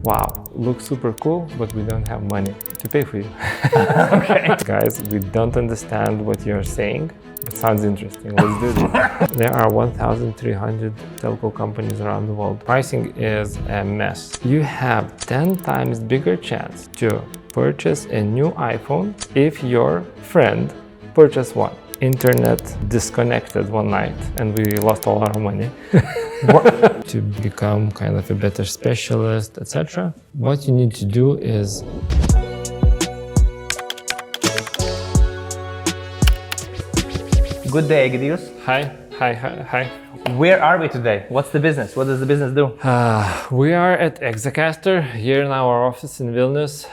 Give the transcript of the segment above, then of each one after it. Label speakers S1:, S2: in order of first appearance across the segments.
S1: wow, looks super cool, but we don't have money to pay for you.
S2: Okay.
S1: Guys, we don't understand what you're saying, but sounds interesting. Let's do this. There are 1,300 telco companies around the world. Pricing is a mess. You have 10 times bigger chance to purchase a new iPhone if your friend purchased one. Internet disconnected one night and we lost all our money. To become kind of a better specialist, etc. What you need to do is
S2: Good day, Egiidijus.
S1: Hi.
S2: Where are we today? What's the business? What does the business do?
S1: We are at Exacaster here in our office in Vilnius.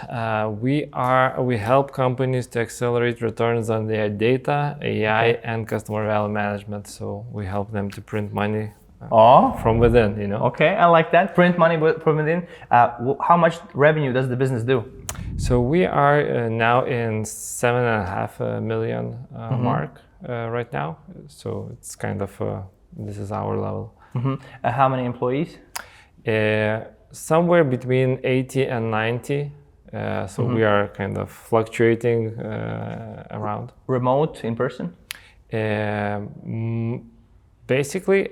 S1: We help companies to accelerate returns on their data, AI, and customer value management. So we help them to print money from within, you know.
S2: Okay, I like that. Print money from within. How much revenue does the business do?
S1: So we are now in 7.5 million mark right now. So it's kind of this is our level.
S2: How many employees?
S1: Somewhere between 80 and 90. So we are kind of fluctuating around.
S2: Remote, in person?
S1: Basically,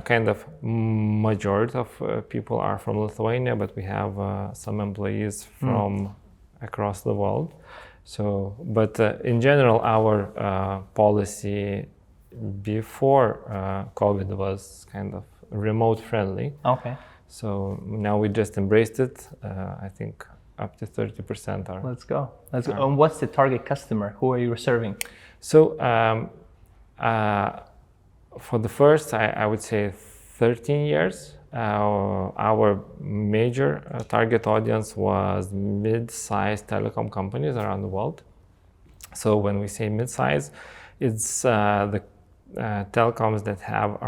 S1: kind of majority of people are from Lithuania, but we have some employees from across the world. So, but in general, our policy before COVID was kind of remote friendly.
S2: Okay.
S1: So now we just embraced it. I think up to 30% are.
S2: Let's go. And what's the target customer? Who are you serving?
S1: So for the first, I would say 13 years, our major target audience was mid-sized telecom companies around the world. So when we say mid-size, it's the telecoms that have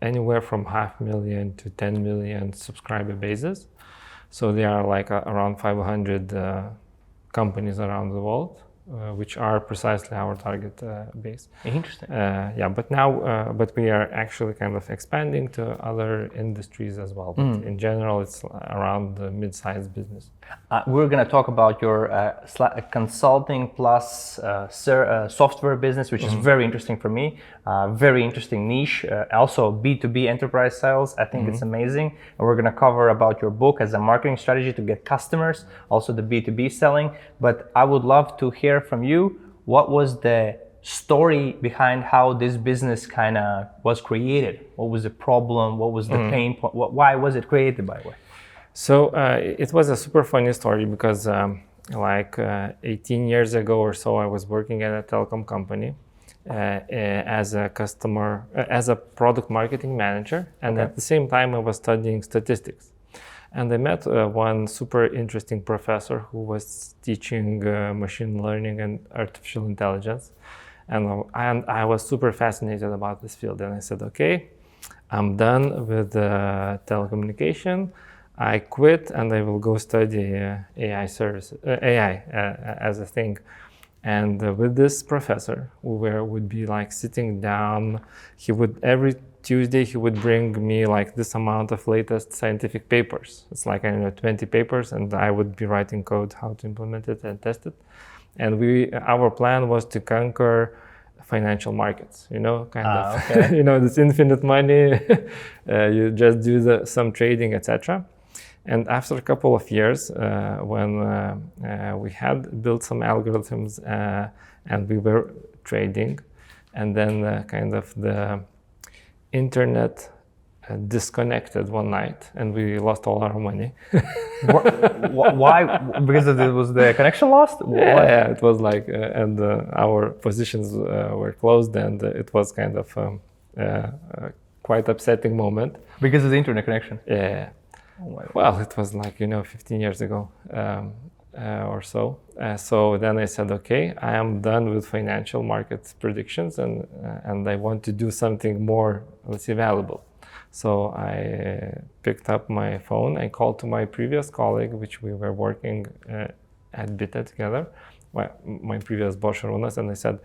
S1: anywhere from 500,000 to 10 million subscriber bases. So there are like around 500 companies around the world, which are precisely our target base.
S2: Interesting.
S1: But we are actually kind of expanding to other industries as well. But in general, it's around the mid-sized business.
S2: We're going to talk about your consulting plus software business, which is very interesting for me. Very interesting niche. Also B2B enterprise sales. I think it's amazing. And we're going to cover about your book as a marketing strategy to get customers, also the B2B selling. But I would love to hear from you. What was the story behind how this business kind of was created? What was the problem? What was the pain point? Why was it created, by the way?
S1: So it was a super funny story because 18 years ago or so, I was working at a telecom company as a product marketing manager. And at the same time, I was studying statistics. And I met one super interesting professor who was teaching machine learning and artificial intelligence. And I was super fascinated about this field. And I said, okay, I'm done with telecommunication. I quit and I will go study AI as a thing. And with this professor, we would be like sitting down. Every Tuesday he would bring me like this amount of latest scientific papers. It's like 20 papers, and I would be writing code how to implement it and test it. And our plan was to conquer financial markets,
S2: Okay.
S1: This infinite money. You just do some trading, etc. And after a couple of years, when we had built some algorithms and we were trading, and then kind of the internet disconnected one night and we lost all our money.
S2: Why? Because it was the connection lost?
S1: Yeah, it was like, and our positions were closed, and it was kind of quite upsetting moment.
S2: Because of the internet connection?
S1: Yeah. Well, it was like, 15 years ago or so. So then I said, okay, I am done with financial market predictions and I want to do something more, let's say, valuable. So I picked up my phone. I called to my previous colleague, which we were working at Bita together, my previous boss, Šarūnas, and I said,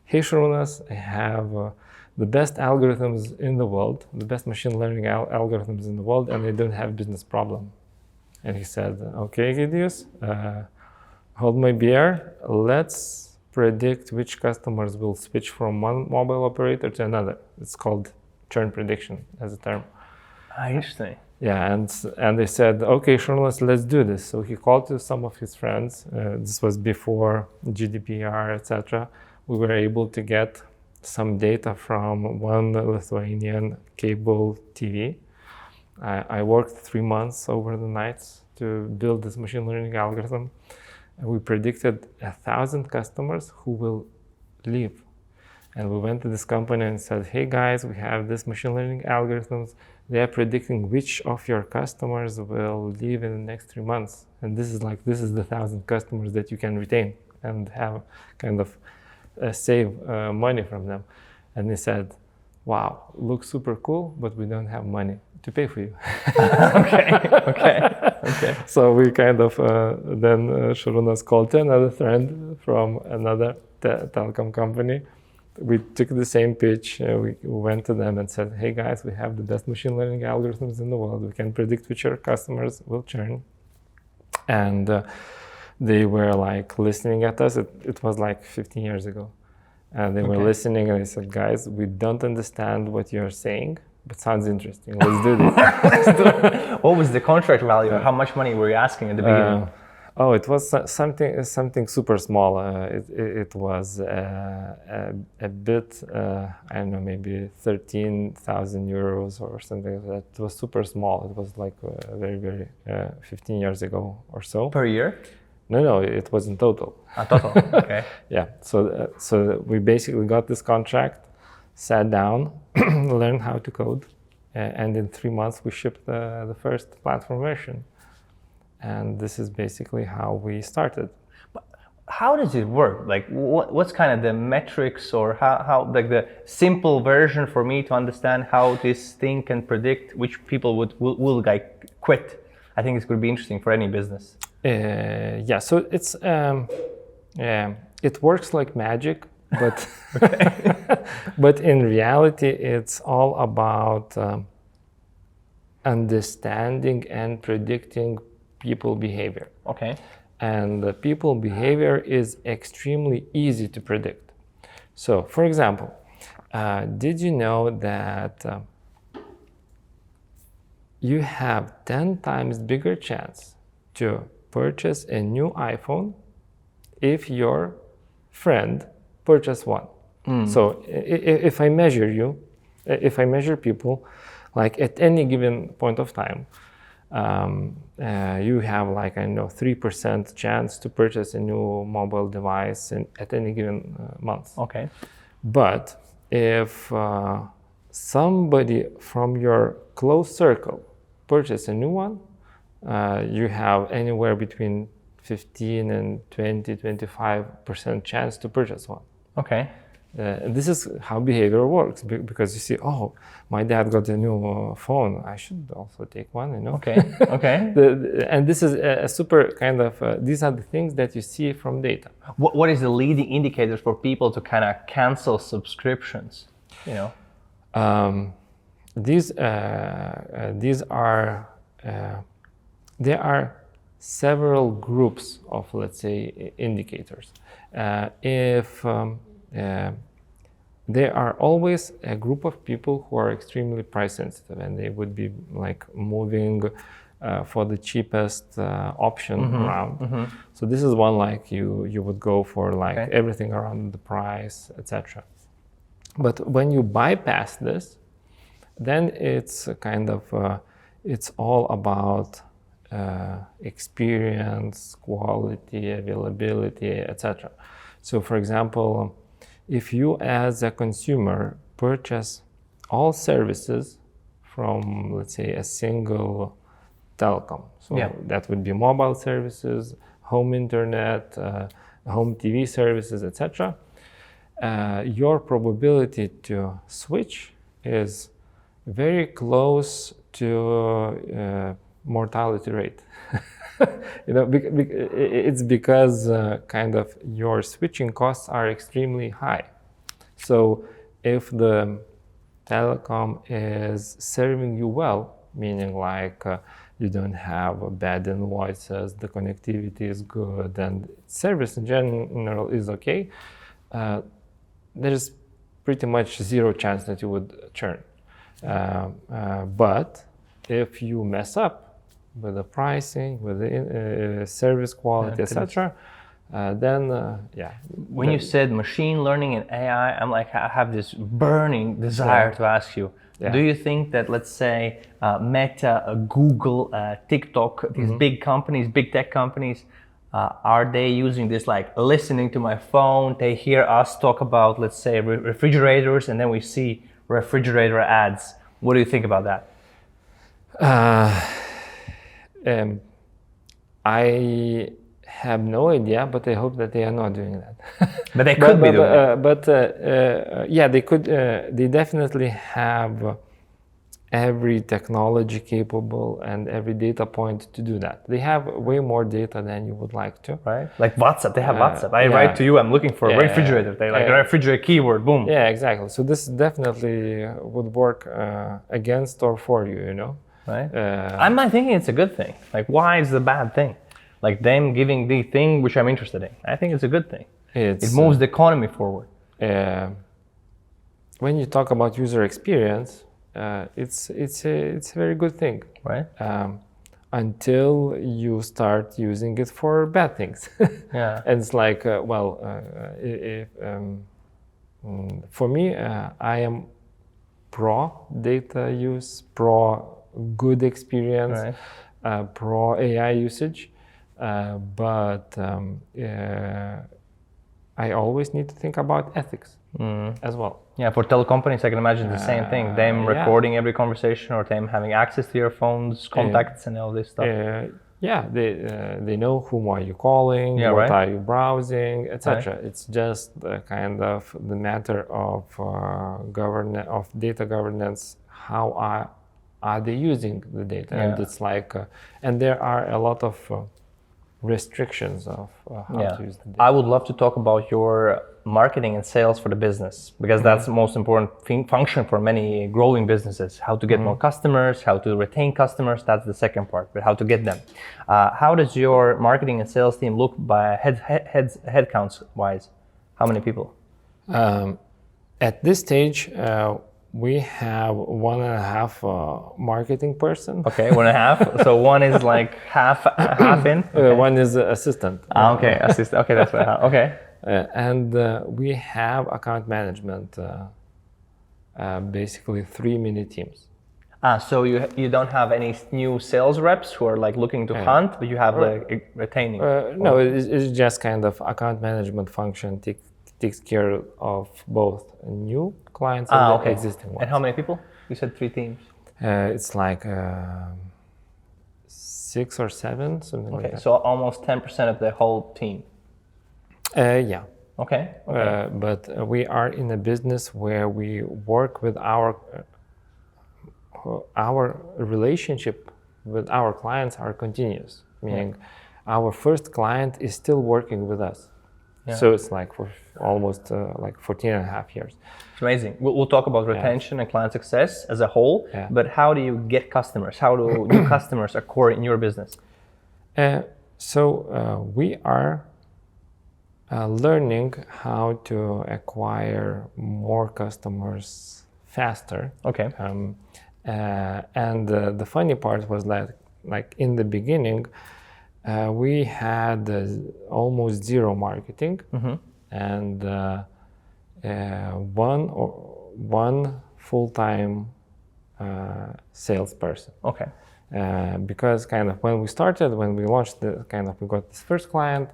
S1: hey, Šarūnas, I have the best algorithms in the world, the best machine learning algorithms in the world, and they don't have business problem. And he said, okay, Egiidijus, hold my beer. Let's predict which customers will switch from one mobile operator to another. It's called churn prediction as a term.
S2: Interesting.
S1: Yeah, and they said, okay, journalists, let's do this. So he called to some of his friends. This was before GDPR, etc. We were able to get some data from one Lithuanian cable TV. I worked 3 months over the nights to build this machine learning algorithm. And we predicted 1,000 customers who will leave. And we went to this company and said, hey guys, we have this machine learning algorithms. They are predicting which of your customers will leave in the next 3 months. And this is the 1,000 customers that you can retain and have kind of save money from them. And they said, wow, looks super cool, but we don't have money to pay for you. Okay. So we kind of then Šarūnas called to another friend from another telecom company. We took the same pitch. We went to them and said, hey guys, we have the best machine learning algorithms in the world. We can predict which your customers will churn. And they were like listening at us. It was like 15 years ago. And they were listening and they said, guys, we don't understand what you're saying, but sounds interesting. Let's do this.
S2: What was the contract value? How much money were you asking at the beginning?
S1: It was something super small. It was a bit, I don't know, maybe 13,000 euros or something like that. It was super small. It was like very 15 years ago or so.
S2: Per year?
S1: No, it was in total.
S2: Total, okay.
S1: Yeah, so we basically got this contract, sat down, learned how to code, and in 3 months we shipped the first platform version. And this is basically how we started.
S2: But how does it work? Like, what's kind of the metrics, or how like the simple version for me to understand how this thing can predict which people will like quit? I think it's going to be interesting for any business.
S1: Yeah, so it's it works like magic, but but in reality, it's all about understanding and predicting people behavior.
S2: Okay.
S1: And the people behavior is extremely easy to predict. So, for example, did you know that you have 10 times bigger chance to purchase a new iPhone if your friend purchased one? So if I measure people, like at any given point of time, you have like, 3% chance to purchase a new mobile device at any given month.
S2: Okay.
S1: But if somebody from your close circle purchase a new one, you have anywhere between 15 and 25% chance to purchase one.
S2: Okay.
S1: And this is how behavior works, because you see, oh, my dad got a new phone, I should also take one,
S2: Okay.
S1: And this is a super kind of, these are the things that you see from data.
S2: What is the leading indicators for people to kind of cancel subscriptions?
S1: There are several groups of, let's say, indicators. There are always a group of people who are extremely price sensitive, and they would be like moving for the cheapest option around. So this is one, like you would go for like everything around the price, etc. But when you bypass this, then it's kind of it's all about experience, quality, availability, etc. So, for example, if you as a consumer purchase all services from, let's say, a single telecom, so that would be mobile services, home internet, home TV services, etc., your probability to switch is very close to mortality rate. It's because kind of your switching costs are extremely high. So if the telecom is serving you well, meaning like you don't have bad invoices, the connectivity is good, and service in general is okay, there's pretty much zero chance that you would churn. But if you mess up with the pricing, with the service quality, etc., then
S2: When you said machine learning and AI, I'm like, I have this burning desire to ask you. Yeah. Do you think that, let's say, Meta, Google, TikTok, these big companies, big tech companies, are they using this, like listening to my phone? They hear us talk about, let's say, refrigerators, and then we see refrigerator ads. What do you think about that?
S1: I have no idea, but I hope that they are not doing that.
S2: But they could be doing that.
S1: Yeah, they could. They definitely have every technology capable and every data point to do that. They have way more data than you would like to.
S2: Right? Like WhatsApp, they have WhatsApp. I write to you, I'm looking for a refrigerator. They like a refrigerator keyword, boom.
S1: Yeah, exactly. So this definitely would work against or for you, you know?
S2: Right? I'm not thinking it's a good thing. Like, why is it a bad thing? Like them giving the thing which I'm interested in. I think it's a good thing. It moves the economy forward.
S1: When you talk about user experience, it's a very good thing,
S2: right?
S1: Until you start using it for bad things.
S2: Yeah,
S1: and it's like, for me, I am pro data use, pro good experience, right. Pro AI usage, but I always need to think about ethics as well.
S2: Yeah, for telecompanies, I can imagine the same thing. Them recording every conversation, or them having access to your phone's contacts and all this stuff.
S1: They know whom are you calling, what are you browsing, etc. Right. It's just kind of the matter of of data governance. How are they using the data? Yeah. And it's like, and there are a lot of restrictions of how to use the data.
S2: I would love to talk about your marketing and sales for the business, because that's the most important function for many growing businesses. How to get more customers, how to retain customers, that's the second part, but how to get them. How does your marketing and sales team look by headcounts wise? How many people?
S1: At this stage, we have 1.5 marketing person.
S2: Okay, 1.5. So one is like half in. Okay.
S1: One is assistant.
S2: Okay, assistant. Okay, that's what. Okay.
S1: And we have account management, basically 3 mini teams.
S2: So you don't have any new sales reps who are like looking to hunt, but you have like retaining.
S1: No, it's just kind of account management function takes care of both new clients and the existing ones.
S2: And how many people? You said 3 teams.
S1: It's like 6 or 7, something like that.
S2: Okay, so almost 10% of the whole team.
S1: Yeah.
S2: Okay.
S1: But we are in a business where we work with our relationship with our clients are continuous, meaning our first client is still working with us. Yeah. So it's like for almost like 14.5 years.
S2: It's amazing. We'll talk about retention and client success as a whole, but how do you get customers? How do new customers occur in your business?
S1: So we are learning how to acquire more customers faster.
S2: Okay.
S1: And the funny part was that, like in the beginning, we had almost zero marketing and one full-time salesperson.
S2: Okay.
S1: Because kind of when we launched we got this first client.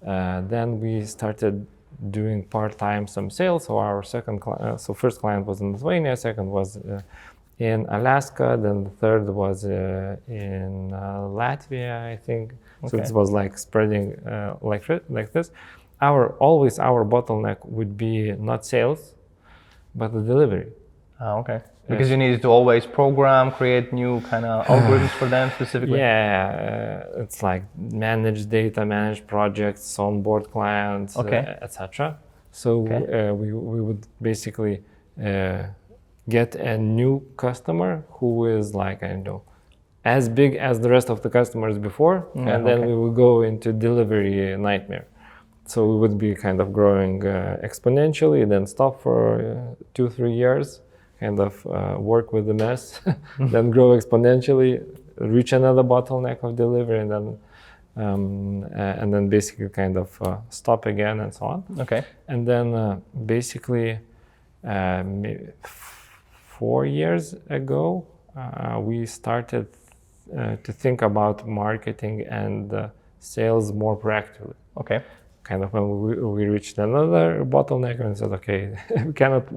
S1: Then we started doing part-time some sales. So our first client was in Lithuania, second was in Alaska, then the third was in Latvia, I think. Okay. So it was like spreading like this. Our bottleneck would be not sales, but the delivery.
S2: Okay. Because you needed to always program, create new kind of algorithms for them specifically?
S1: Yeah, it's like manage data, manage projects, onboard clients, etc. So we would basically get a new customer who is like, I don't know, as big as the rest of the customers before, and then we would go into delivery nightmare. So we would be kind of growing exponentially, then stop for 2-3 years, kind of work with the mess, then grow exponentially, reach another bottleneck of delivery, and then basically kind of stop again and so on.
S2: Okay.
S1: And then basically maybe 4 years ago, we started to think about marketing and sales more proactively.
S2: Okay.
S1: Kind of when we reached another bottleneck and said, okay, we cannot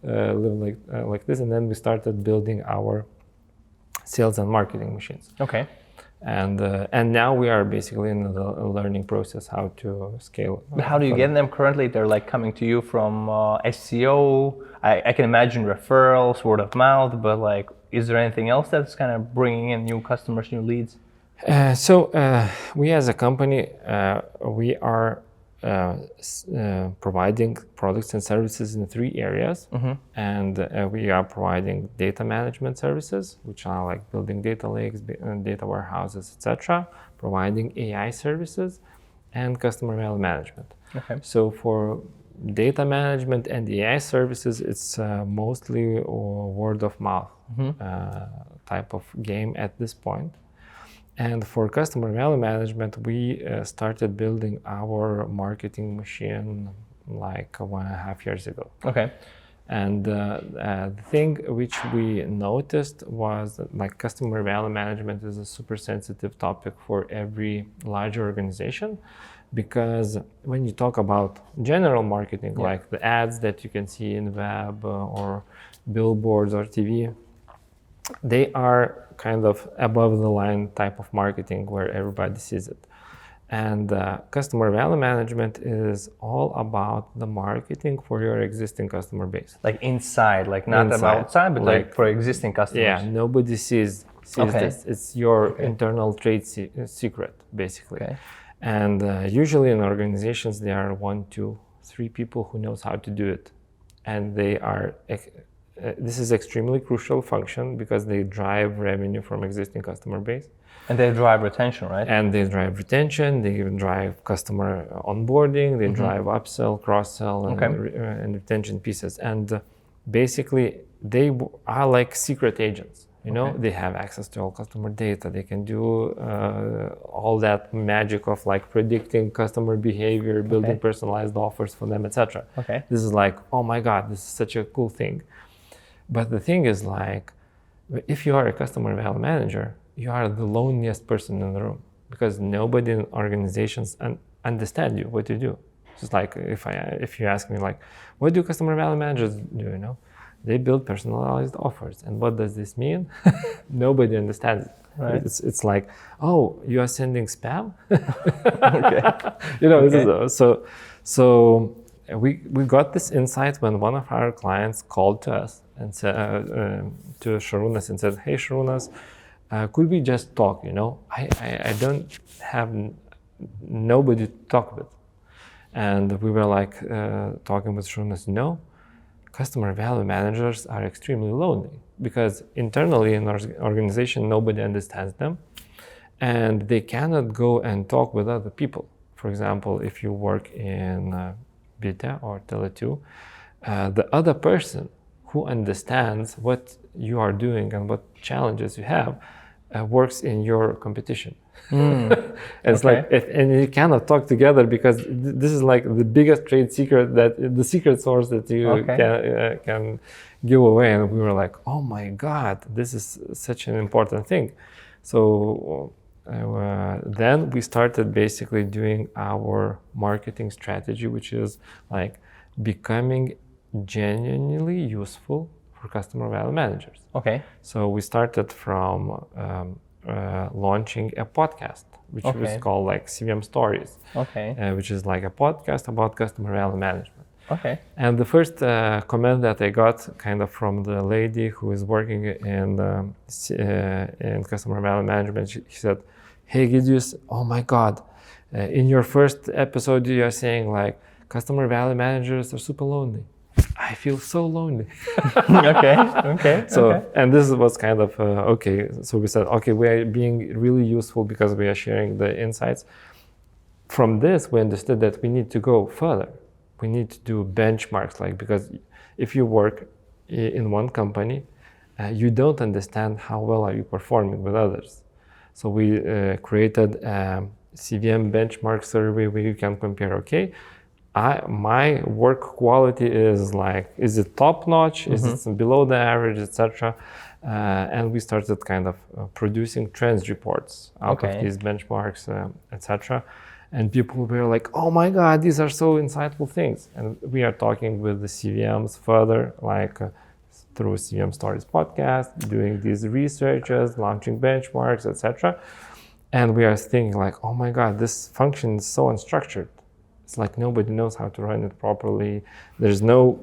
S1: live like this. And then we started building our sales and marketing machines.
S2: Okay.
S1: And now we are basically in the learning process how to scale.
S2: But how do you get them currently? They're like coming to you from SEO. I can imagine referrals, word of mouth, but like, is there anything else that's kind of bringing in new customers, new leads?
S1: So we as a company, we are providing products and services in 3 areas. And we are providing data management services, which are like building data lakes, data warehouses, etc., providing AI services, and customer value management.
S2: Okay.
S1: So for data management and AI services, it's mostly word of mouth type of game at this point. And for customer value management, we started building our marketing machine like 1.5 years ago.
S2: Okay.
S1: And the thing which we noticed was that like customer value management is a super sensitive topic for every large organization, because when you talk about general marketing, like the ads that you can see in web or billboards or TV, they are kind of above the line type of marketing where everybody sees it. And customer value management is all about the marketing for your existing customer base.
S2: Like inside, like not about outside, but like for existing customers.
S1: Yeah, nobody sees this. It's your internal trade secret, basically.
S2: Okay.
S1: And usually in organizations, there are 1, 2, 3 people who knows how to do it. And they are this is extremely crucial function because they drive revenue from existing customer base.
S2: And they drive retention, right?
S1: And they drive retention, they drive customer onboarding, they drive upsell, cross-sell, and retention pieces. And basically, they are like secret agents. You know, they have access to all customer data. They can do all that magic of like predicting customer behavior, building personalized offers for them, etc. This is like, oh my God, this is such a cool thing. But the thing is like, if you are a customer value manager, you are the loneliest person in the room because nobody in organizations understand you, what you do. Just like if you ask me like, what do customer value managers do, you know? They build personalized offers. And what does this mean? Nobody understands it. Right. It's like, oh, you are sending spam? You know, this is, so we got this insight when one of our clients called to us and said to Šarūnas and said, hey Šarūnas, could we just talk, you know? I don't have nobody to talk with. And we were like talking with Šarūnas, no, customer value managers are extremely lonely because internally in our organization, nobody understands them and they cannot go and talk with other people. For example, if you work in Bita or Tele2, the other person who understands what you are doing and what challenges you have works in your competition. It's like, and you cannot talk together because this is like the biggest trade secret, that the secret source that you can give away. And we were like, oh my God, this is such an important thing. So then we started basically doing our marketing strategy, which is like becoming genuinely useful for customer value managers. So we started from launching a podcast, which was called like CVM Stories, which is like a podcast about customer value management. And the first comment that I got kind of from the lady who is working in customer value management, she said, hey Egiidijus, oh my God, in your first episode you are saying like customer value managers are super lonely. I feel so lonely.
S2: Okay.
S1: And this was kind of, okay. So we said, okay, we are being really useful because we are sharing the insights. From this, we understood that we need to go further. We need to do benchmarks, because if you work in one company, you don't understand how well are you performing with others. So we created a CVM benchmark survey where you can compare, okay, my work quality is it top notch? Is it below the average, etc.? And we started kind of producing trends reports out of these benchmarks, etc. And people were like, oh my God, these are so insightful things. And we are talking with the CVMs further, through CVM Stories podcast, doing these researches, launching benchmarks, etc. And we are thinking oh my God, this function is so unstructured. It's like nobody knows how to run it properly. There's no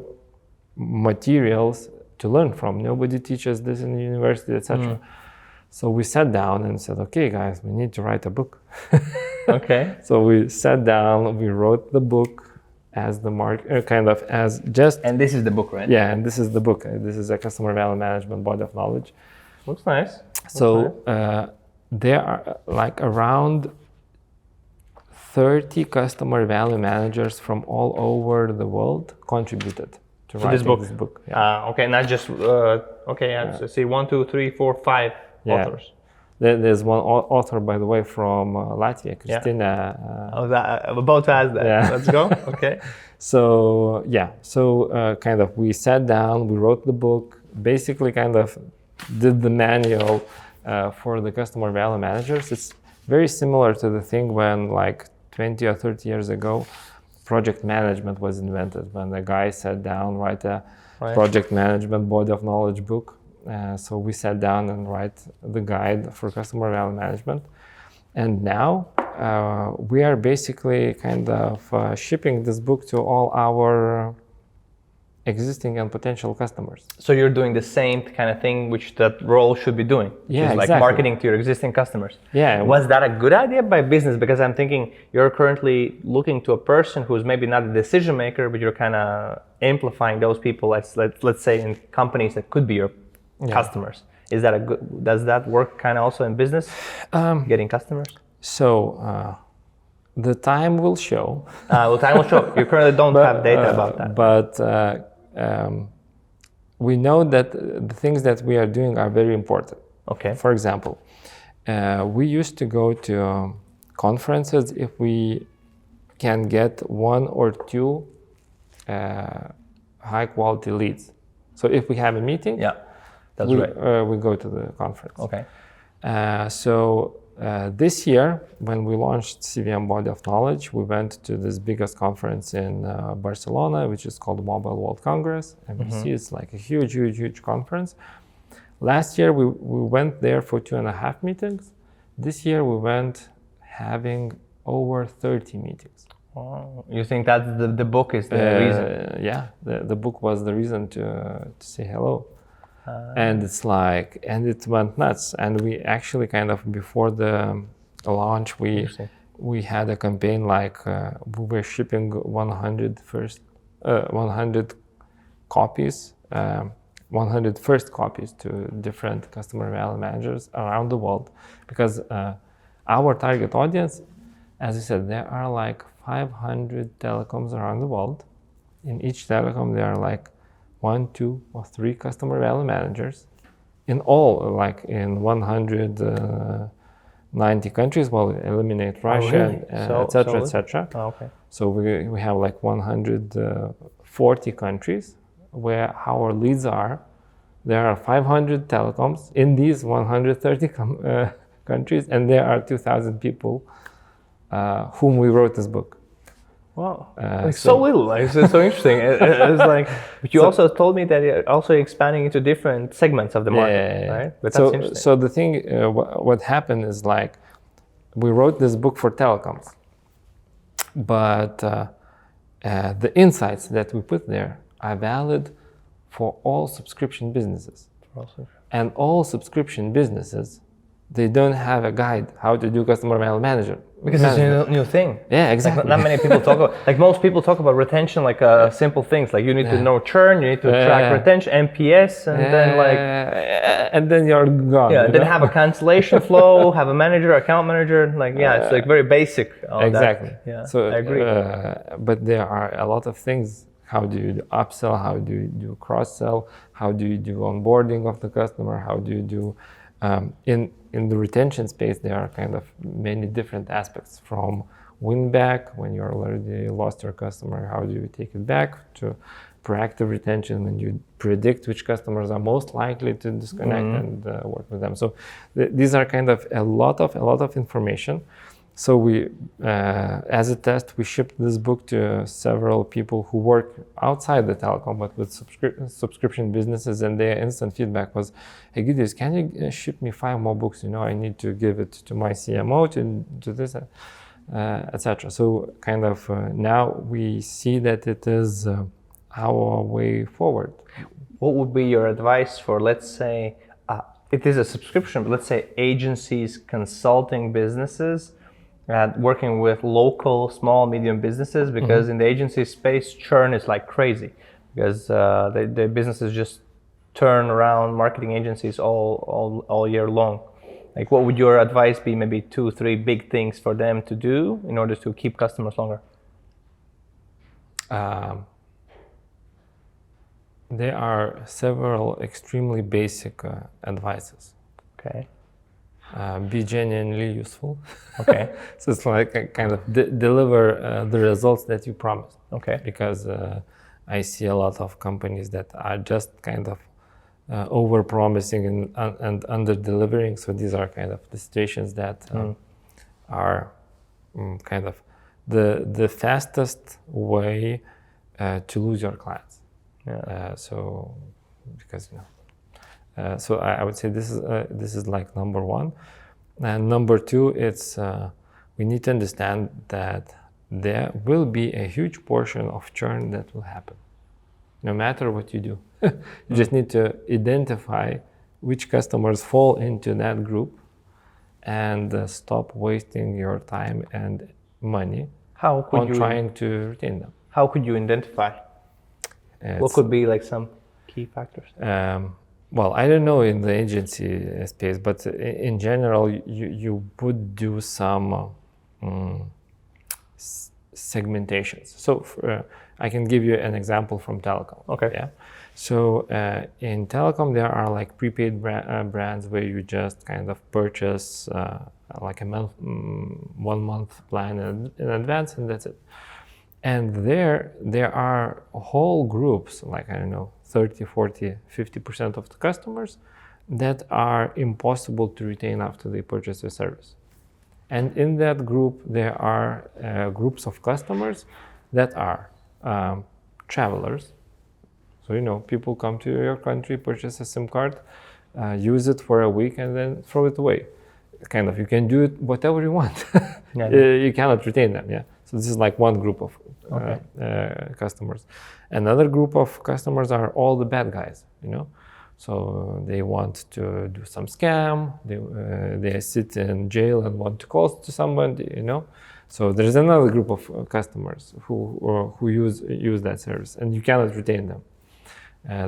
S1: materials to learn from. Nobody teaches this in the university, etc. So we sat down and said, okay, guys, we need to write a book.
S2: Okay.
S1: So we sat down, we wrote the book as the And
S2: this is the book, right?
S1: Yeah, and this is the book. This is a customer value management body of knowledge.
S2: Looks nice.
S1: There are around 30 customer value managers from all over the world contributed to writing this book.
S2: Yeah. Okay, not just So see 1, 2, 3, 4, 5 authors.
S1: There's one author, by the way, from Latvia, Christina.
S2: I'm about to ask that. Yeah. Let's go. Okay.
S1: So we sat down, we wrote the book, basically did the manual for the customer value managers. It's very similar to the thing when 20 or 30 years ago, project management was invented, when the guy sat down, write a project management body of knowledge book. So we sat down and write the guide for customer value management. And now we are basically shipping this book to all our existing and potential customers.
S2: So you're doing the same kind of thing which that role should be doing, which is
S1: exactly.
S2: Marketing to your existing customers.
S1: Yeah.
S2: Was that a good idea by business? Because I'm thinking you're currently looking to a person who's maybe not a decision maker, but you're kind of amplifying those people, let's say in companies that could be your customers. Is that does that work kind of also in business, getting customers?
S1: So the time will show.
S2: Time will show. You currently don't have data about that.
S1: But we know that the things that we are doing are very important.
S2: Okay.
S1: For example, we used to go to conferences if we can get 1 or 2 high quality leads. So if we have a meeting, we go to the conference.
S2: Okay.
S1: This year, when we launched CVM Body of Knowledge, we went to this biggest conference in Barcelona, which is called Mobile World Congress. MWC is a huge conference. Last year, we went there for 2.5 meetings. This year, we went having over 30 meetings.
S2: Oh, you think that the book is the reason?
S1: Yeah, the book was the reason to say hello. And it's and it went nuts. And we actually before the launch, we had a campaign we were shipping 100 copies, 100 first copies to different customer value managers around the world, because our target audience, as I said, there are 500 telecoms around the world. In each telecom, there are 1, 2, or 3 customer value managers in all, in 190 countries. Well, eliminate Russia, etc.
S2: Oh, okay.
S1: So we have 140 countries where our leads are. There are 500 telecoms in these 130 countries, and there are 2,000 people whom we wrote this book.
S2: Wow, so little. It's so interesting. It's but you also told me that you're also expanding into different segments of the market, right? But that's interesting.
S1: So the thing, what happened is we wrote this book for telecoms, but the insights that we put there are valid for all subscription businesses. And all subscription businesses they don't have a guide how to do customer manager.
S2: Because it's a new thing.
S1: Yeah, exactly.
S2: Like not many people talk about, like most people talk about retention, like simple things, like you need to know churn, you need to track retention, NPS, and then like...
S1: and then you're gone.
S2: Yeah,
S1: you
S2: then
S1: know?
S2: have a cancellation flow, have a manager, account manager, like it's like very basic.
S1: Exactly.
S2: That. Yeah,
S1: so,
S2: I agree.
S1: But there are a lot of things. How do you do upsell? How do you do cross-sell? How do you do onboarding of the customer? How do you do... In the retention space, there are kind of many different aspects, from win back when you already lost your customer, how do you take it back, to proactive retention when you predict which customers are most likely to disconnect and work with them. So these are kind of a lot of information. So we, as a test, we shipped this book to several people who work outside the telecom, but with subscription businesses, and their instant feedback was, Egiidijus, can you ship me 5 more books? I need to give it to my CMO to this, etc. So kind of now we see that it is our way forward.
S2: What would be your advice for, let's say, it is a subscription, but let's say agencies, consulting businesses, working with local small medium businesses, because in the agency space churn is like crazy, because the businesses just turn around marketing agencies all year long. Like, what would your advice be? Maybe 2-3 big things for them to do in order to keep customers longer.
S1: There are several extremely basic advices.
S2: Okay.
S1: Be genuinely useful.
S2: Okay.
S1: So it's like a kind of deliver the results that you promised.
S2: Okay.
S1: Because I see a lot of companies that are just kind of over promising and under delivering. So these are kind of the situations that are kind of the fastest way to lose your clients.
S2: Yeah.
S1: So because so I would say this is like number one, and number two, it's we need to understand that there will be a huge portion of churn that will happen, no matter what you do. You just need to identify which customers fall into that group, and stop wasting your time and money on trying to retain them.
S2: How could you identify? What could be like some key factors?
S1: Well, I don't know in the agency space, but in general, you would do some segmentations. So I can give you an example from Telecom.
S2: Okay.
S1: Yeah. So in Telecom, there are like prepaid brands where you just kind of purchase like a 1 month plan in advance, and that's it. And there are whole groups, like, I don't know, 30, 40, 50% of the customers that are impossible to retain after they purchase a service. And in that group, there are groups of customers that are travelers. So, people come to your country, purchase a SIM card, use it for a week, and then throw it away. Kind of, you can do it whatever you want. You cannot retain them, yeah. So this is like one group of customers. Another group of customers are all the bad guys, So they want to do some scam, they sit in jail and want to call to somebody, So there's another group of customers who use that service, and you cannot retain them.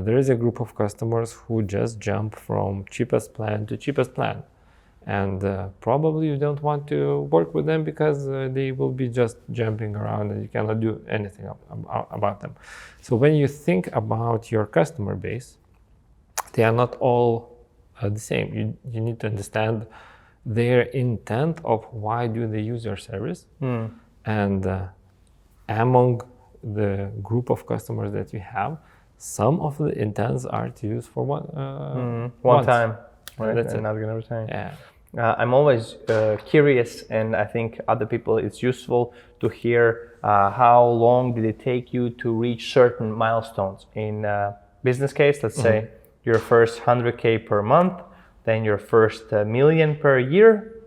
S1: There is a group of customers who just jump from cheapest plan to cheapest plan. And probably you don't want to work with them because they will be just jumping around and you cannot do anything about them. So when you think about your customer base, they are not all the same. You need to understand their intent of why do they use your service. And among the group of customers that you have, some of the intents are to use for one
S2: time. Right?
S1: That's
S2: and
S1: it.
S2: not gonna retain.
S1: Yeah.
S2: I'm always curious, and I think other people, it's useful to hear how long did it take you to reach certain milestones in business case. Let's say your first 100K per month, then your first million per year.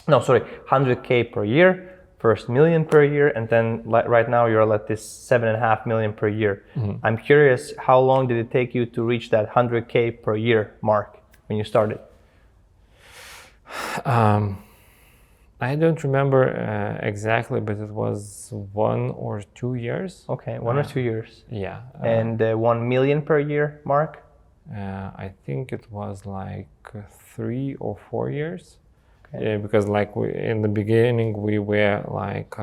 S2: No, sorry, 100K per year, first million per year, and then right now you're at this 7.5 million per year. I'm curious, how long did it take you to reach that 100K per year mark when you started?
S1: I don't remember exactly, but it was 1 or 2 years.
S2: Okay, 1 or 2 years.
S1: Yeah.
S2: And 1 million per year mark?
S1: I think it was like 3 or 4 years.
S2: Okay.
S1: Yeah, because like in the beginning we were like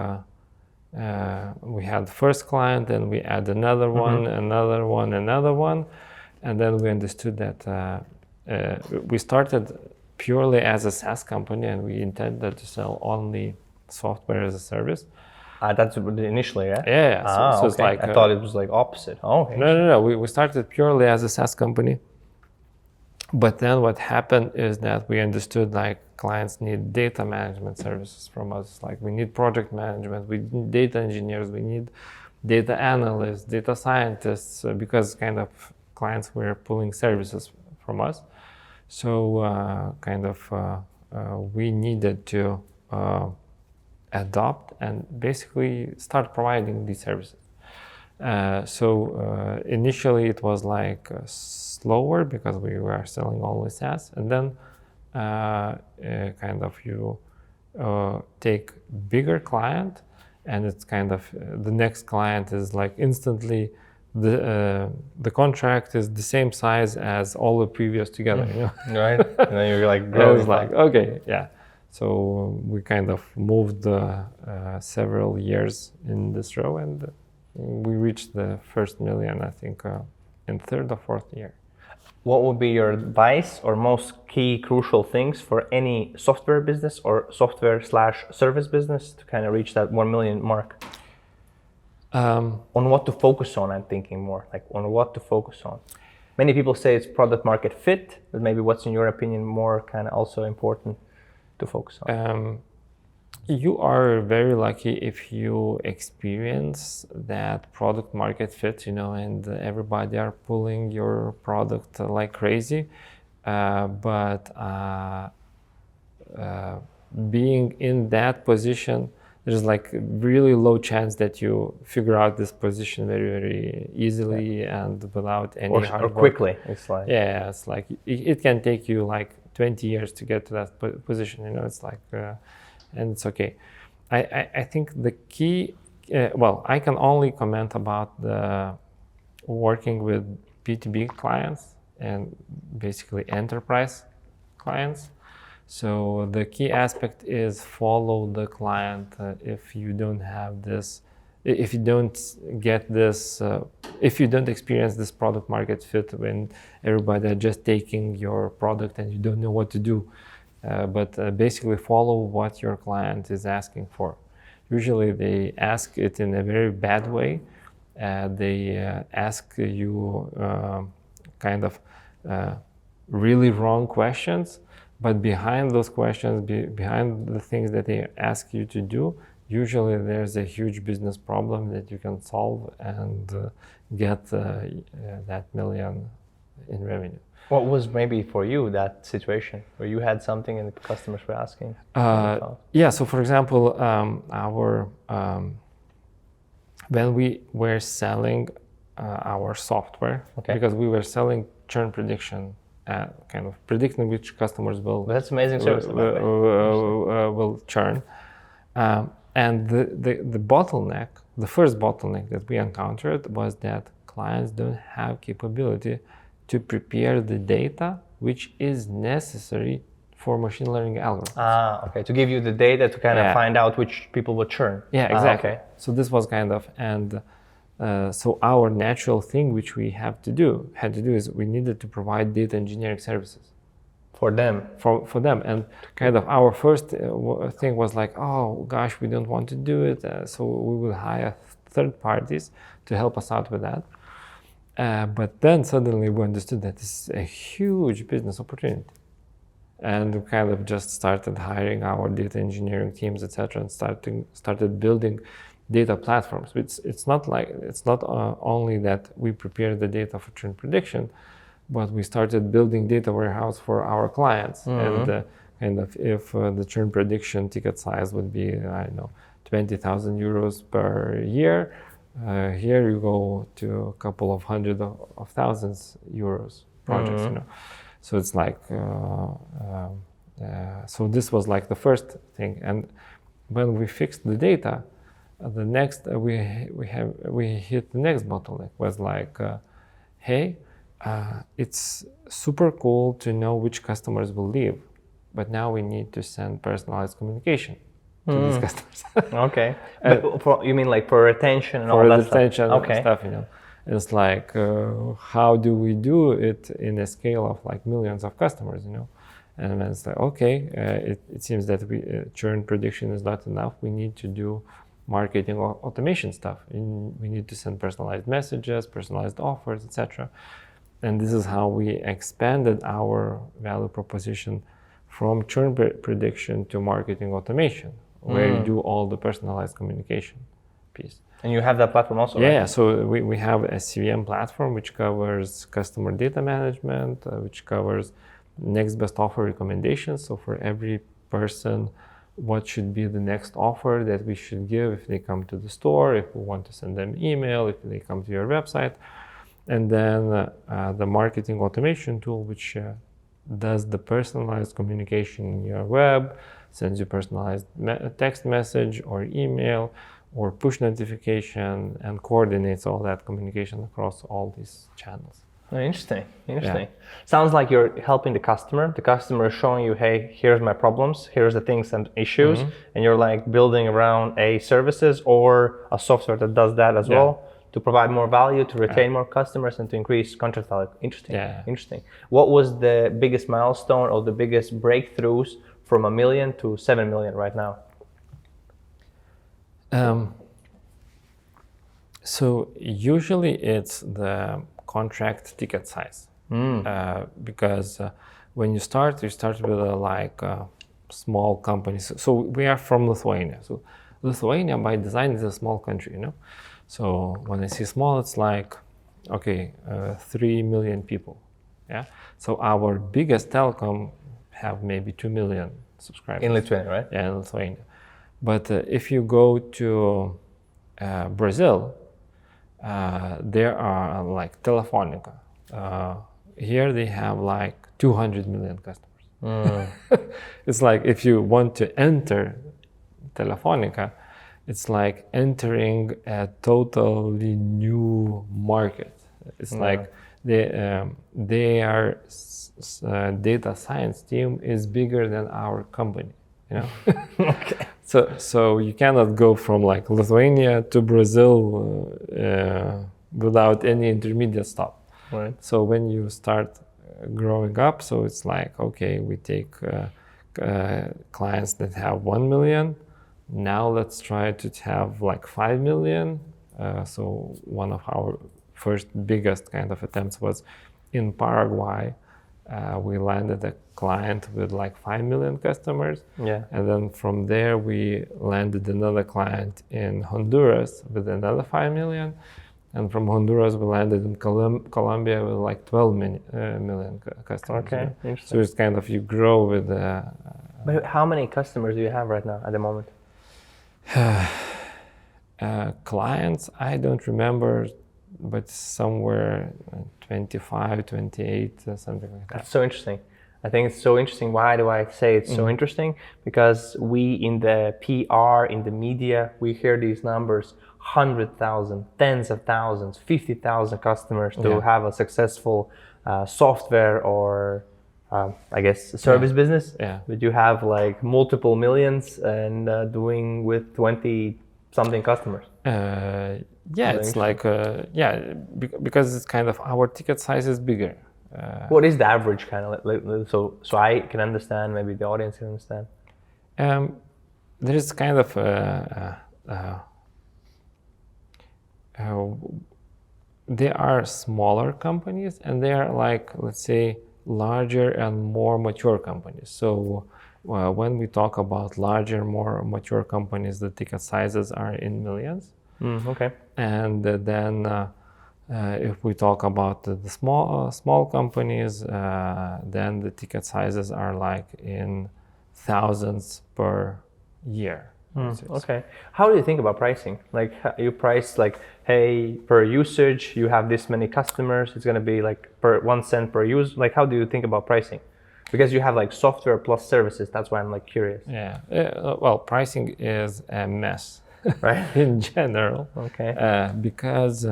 S1: we had the first client, and we add another one, another one, another one, and then we understood that we started purely as a SaaS company, and we intended to sell only software as a service.
S2: That's initially, yeah?
S1: Yeah. So
S2: okay.
S1: it's like
S2: I thought it was like opposite. Oh, okay.
S1: No. We started purely as a SaaS company. But then what happened is that we understood like clients need data management services from us. Like we need project management, we need data engineers, we need data analysts, data scientists, because kind of clients were pulling services from us. So we needed to adopt and basically start providing these services. Initially it was like slower because we were selling only SaaS, and then you take bigger client, and it's kind of the next client is like instantly the contract is the same size as all the previous together, you know?
S2: Right. And then you're like growing.
S1: It's like, okay, yeah. So we kind of moved several years in this row, and we reached the first million, I think, in third or fourth year.
S2: What would be your advice or most key crucial things for any software business or software/service business to kind of reach that 1 million mark? On what to focus on, I'm thinking more, like on what to focus on. Many people say it's product market fit, but maybe what's in your opinion more kind of also important to focus on?
S1: You are very lucky if you experience that product market fit, you know, and everybody are pulling your product like crazy. But being in that position, there's like really low chance that you figure out this position very, very easily and without any hard work.
S2: Or quickly. It's like,
S1: yeah, it's like it can take you like 20 years to get to that position, you know. It's like and it's okay. I think the key, I can only comment about the working with B2B clients and basically enterprise clients. So the key aspect is follow the client. If you don't have this, if you don't get this, if you don't experience this product market fit when everybody are just taking your product and you don't know what to do, but basically follow what your client is asking for. Usually they ask it in a very bad way. They ask you really wrong questions. But behind those questions, behind the things that they ask you to do, usually there's a huge business problem that you can solve and get that million in revenue.
S2: What was maybe for you that situation where you had something and the customers were asking?
S1: So for example, when we were selling our software, because we were selling churn prediction, kind of predicting which customers will.
S2: That's amazing service.
S1: Will churn, and the bottleneck, the first bottleneck that we encountered was that clients don't have capability to prepare the data which is necessary for machine learning algorithms.
S2: Okay. To give you the data to kind of find out which people would churn.
S1: Yeah, exactly.
S2: Okay.
S1: So this was kind of so our natural thing, which we had to do, is we needed to provide data engineering services
S2: for them.
S1: For them, and kind of our first thing was like, oh gosh, we don't want to do it, so we will hire third parties to help us out with that. But then suddenly we understood that this is a huge business opportunity, and we kind of just started hiring our data engineering teams, etc., and started building data platforms. It's not only that we prepare the data for churn prediction, but we started building data warehouse for our clients. And kind of if the churn prediction ticket size would be, I don't know, 20,000 euros per year, here you go to a couple of hundred of thousands euros projects, you know. So it's like So this was like the first thing. And when we fixed the data, the next we hit the next bottleneck was like, hey, it's super cool to know which customers will leave, but now we need to send personalized communication to these customers.
S2: Okay. But you mean like for retention and all that stuff?
S1: For retention and stuff, It's like, how do we do it in a scale of like millions of customers, And then it's like, okay, it seems that churn prediction is not enough. We need to do marketing automation stuff. We need to send personalized messages, personalized offers, etc. And this is how we expanded our value proposition from churn prediction to marketing automation, where you do all the personalized communication piece.
S2: And you have that platform also,
S1: right?
S2: Yeah,
S1: so we have a CVM platform which covers customer data management, which covers next best offer recommendations. So for every person, what should be the next offer that we should give if they come to the store, if we want to send them email, if they come to your website. And then the marketing automation tool, which does the personalized communication in your web, sends you personalized text message or email or push notification, and coordinates all that communication across all these channels.
S2: Oh, interesting. Yeah. Sounds like you're helping the customer. The customer is showing you, hey, here's my problems, here's the things and issues, and you're like building around services or a software that does that as well to provide more value, to retain more customers, and to increase contract value. Interesting. What was the biggest milestone or the biggest breakthroughs from 1 million to 7 million right now?
S1: So usually it's the contract ticket size, because when you start with small companies. So we are from Lithuania. So Lithuania by design is a small country, So when I say small, it's like, 3 million people. Yeah. So our biggest telecom have maybe 2 million subscribers.
S2: In Lithuania, right?
S1: Yeah, in Lithuania. But if you go to Brazil, there are like Telefonica. Here they have like 200 million customers. It's like if you want to enter Telefonica, it's like entering a totally new market. It's like their data science team is bigger than our company.
S2: Okay.
S1: So you cannot go from like Lithuania to Brazil without any intermediate stop.
S2: Right.
S1: So when you start growing up, so it's like, okay, we take clients that have 1 million. Now let's try to have like 5 million. So one of our first biggest kind of attempts was in Paraguay. We landed a client with like 5 million customers.
S2: Yeah.
S1: And then from there, we landed another client in Honduras with another 5 million. And from Honduras, we landed in Colombia with like 12 million customers.
S2: Okay, interesting.
S1: So it's kind of, you grow with
S2: But how many customers do you have right now at the moment?
S1: Clients, I don't remember, but somewhere 25, 28, something like that.
S2: That's so interesting. I think it's so interesting. Why do I say it's so interesting? Because we in the PR, in the media, we hear these numbers, 100,000, tens of thousands, 50,000 customers to have a successful software or I guess service business.
S1: Yeah.
S2: But you have like multiple millions and doing with 20 something customers.
S1: It's like, because it's kind of, our ticket size is bigger.
S2: What is the average kind of, so I can understand, maybe the audience can understand?
S1: There is kind of there are smaller companies and they are like, let's say, larger and more mature companies. So when we talk about larger, more mature companies, the ticket sizes are in millions.
S2: Okay.
S1: And then if we talk about the small companies, then the ticket sizes are like in thousands per year.
S2: Okay. How do you think about pricing? Like you price like, hey, per usage, you have this many customers, it's going to be like per 1 cent per use. Like how do you think about pricing? Because you have like software plus services. That's why I'm like curious.
S1: Yeah. Well, pricing is a mess,
S2: Right?
S1: in general.
S2: Okay.
S1: Because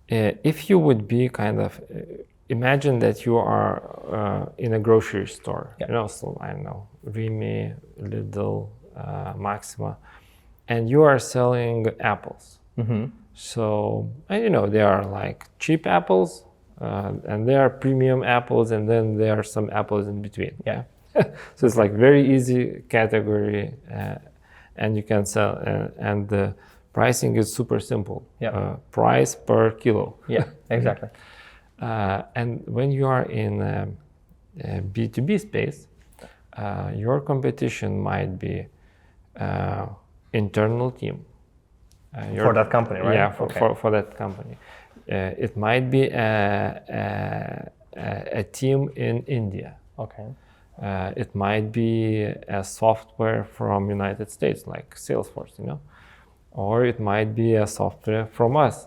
S1: if you would be kind of imagine that you are in a grocery store, so I don't know, Rimi, Lidl, Maxima, and you are selling apples.
S2: Mm-hmm.
S1: So, and there are like cheap apples, and there are premium apples, and then there are some apples in between.
S2: Yeah.
S1: So it's like very easy category, and you can sell, and the pricing is super simple.
S2: Yeah.
S1: Price per kilo.
S2: Yeah, exactly.
S1: And when you are in a B2B space, your competition might be internal team.
S2: For that company, right?
S1: Yeah, for that company. It might be a team in India.
S2: Okay.
S1: It might be a software from United States, like Salesforce, or it might be a software from us.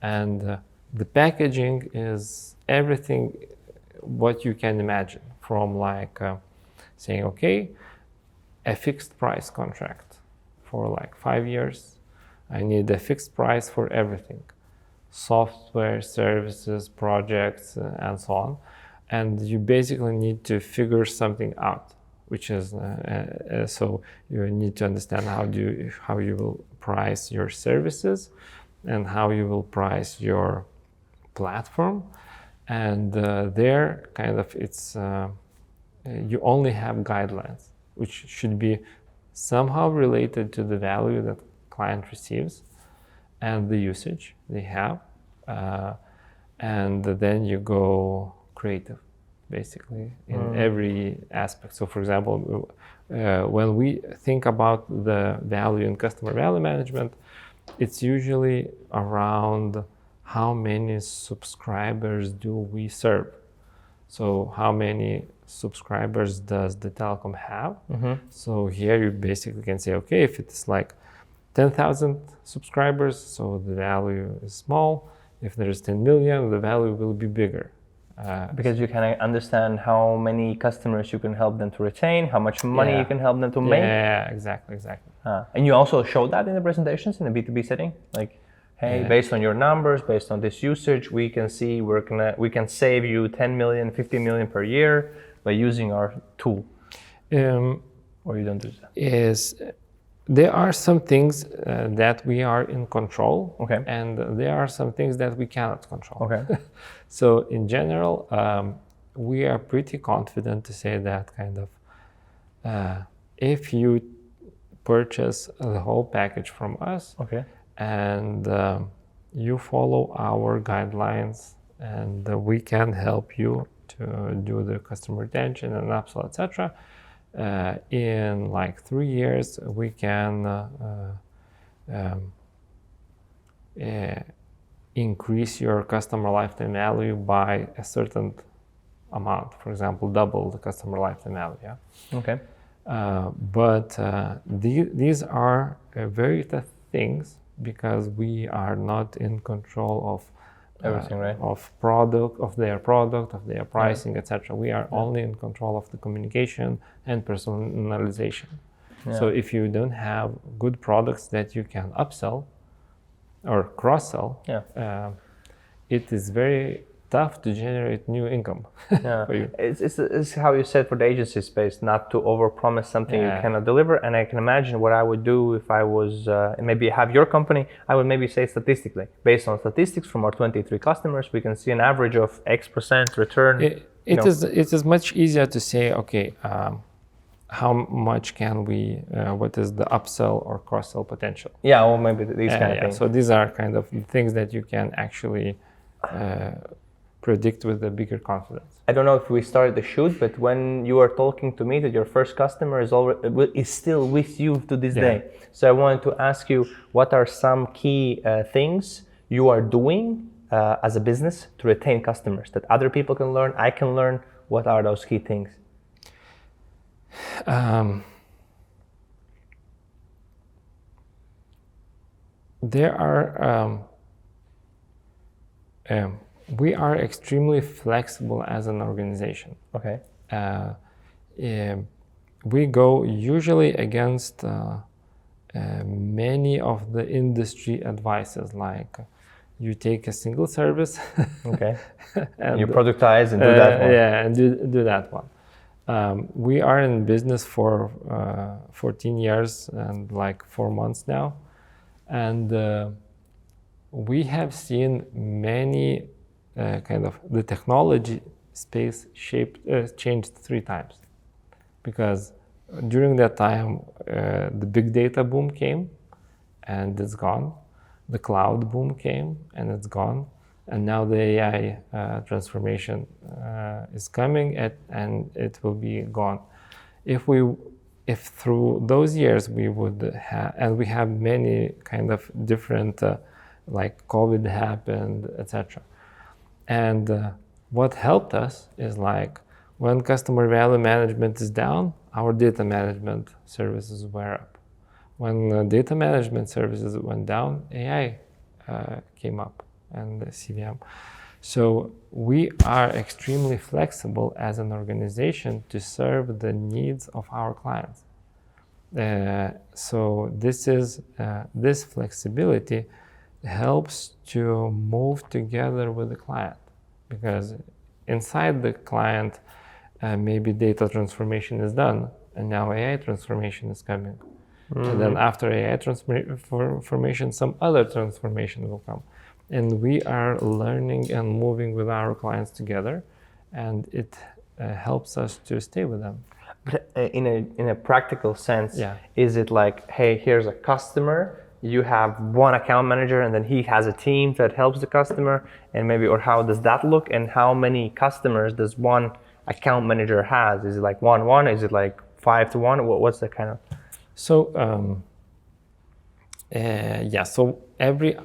S1: And the packaging is everything what you can imagine, from like saying, okay, a fixed price contract for like 5 years. I need a fixed price for everything, software, services, projects, and so on. And you basically need to figure something out, which is, so you need to understand how you will price your services and how you will price your platform. And there kind of it's, you only have guidelines, which should be somehow related to the value that client receives and the usage they have, and then you go creative basically in every aspect. So for example, when we think about the value in customer value management, it's usually around how many subscribers do we serve. So how many subscribers does the telecom have? Mm-hmm. So here you basically can say, okay, if it's like 10,000 subscribers, so the value is small. If there is 10 million, the value will be bigger.
S2: Because you can understand how many customers you can help them to retain, how much money you can help them to make.
S1: Yeah, exactly.
S2: And you also show that in the presentations in the B2B setting, like, hey, based on your numbers, based on this usage, we can see we can save you 10 million, 50 million per year by using our tool. Or you don't do that?
S1: There are some things that we are in control,
S2: okay,
S1: and there are some things that we cannot control.
S2: Okay.
S1: So in general, we are pretty confident to say that kind of if you purchase the whole package from us,
S2: okay,
S1: and you follow our guidelines, and we can help you to do the customer retention and upsell, etc. In like 3 years, we can increase your customer lifetime value by a certain amount. For example, double the customer lifetime value. Yeah.
S2: Okay.
S1: But these are very tough things because we are not in control of
S2: everything, right?
S1: Of their pricing, etc. We are only in control of the communication and personalization. Yeah. So if you don't have good products that you can upsell or cross-sell, it is very tough to generate new income. For you.
S2: It's how you said for the agency space, not to overpromise something you cannot deliver. And I can imagine what I would do if I was maybe have your company. I would maybe say statistically, based on statistics from our 23 customers, we can see an average of X% return.
S1: It is much easier to say, okay, how much can we? What is the upsell or cross-sell potential?
S2: Yeah, or maybe these kind of things.
S1: So these are kind of things that you can actually predict with a bigger confidence.
S2: I don't know if we started the shoot, but when you are talking to me that your first customer is still with you to this day. So I wanted to ask you, what are some key things you are doing as a business to retain customers that other people can learn, I can learn? What are those key things?
S1: There are We are extremely flexible as an organization.
S2: Okay.
S1: We go usually against many of the industry advices, like you take a single service.
S2: Okay. And you productize and do that one.
S1: Yeah, and do that one. We are in business for 14 years and like 4 months now. And we have seen many the technology space changed 3 times. Because during that time, the big data boom came and it's gone. The cloud boom came and it's gone. And now the AI transformation is coming and it will be gone. If through those years we would have, and we have many kind of different, like COVID happened, etc. And what helped us is like when customer value management is down, our data management services were up. When data management services went down, AI came up and the CVM. So we are extremely flexible as an organization to serve the needs of our clients. So this flexibility helps to move together with the client, because inside the client, maybe data transformation is done, and now AI transformation is coming. Mm-hmm. And then after AI transformation, some other transformation will come. And we are learning and moving with our clients together, and it helps us to stay with them.
S2: But in a practical sense,
S1: yeah.
S2: Is it like, hey, here's a customer, you have one account manager, and then he has a team that helps the customer, and maybe, or how does that look, and how many customers does one account manager has? Is it like 1-1? Is it like 5-1? What's the kind of?
S1: So so every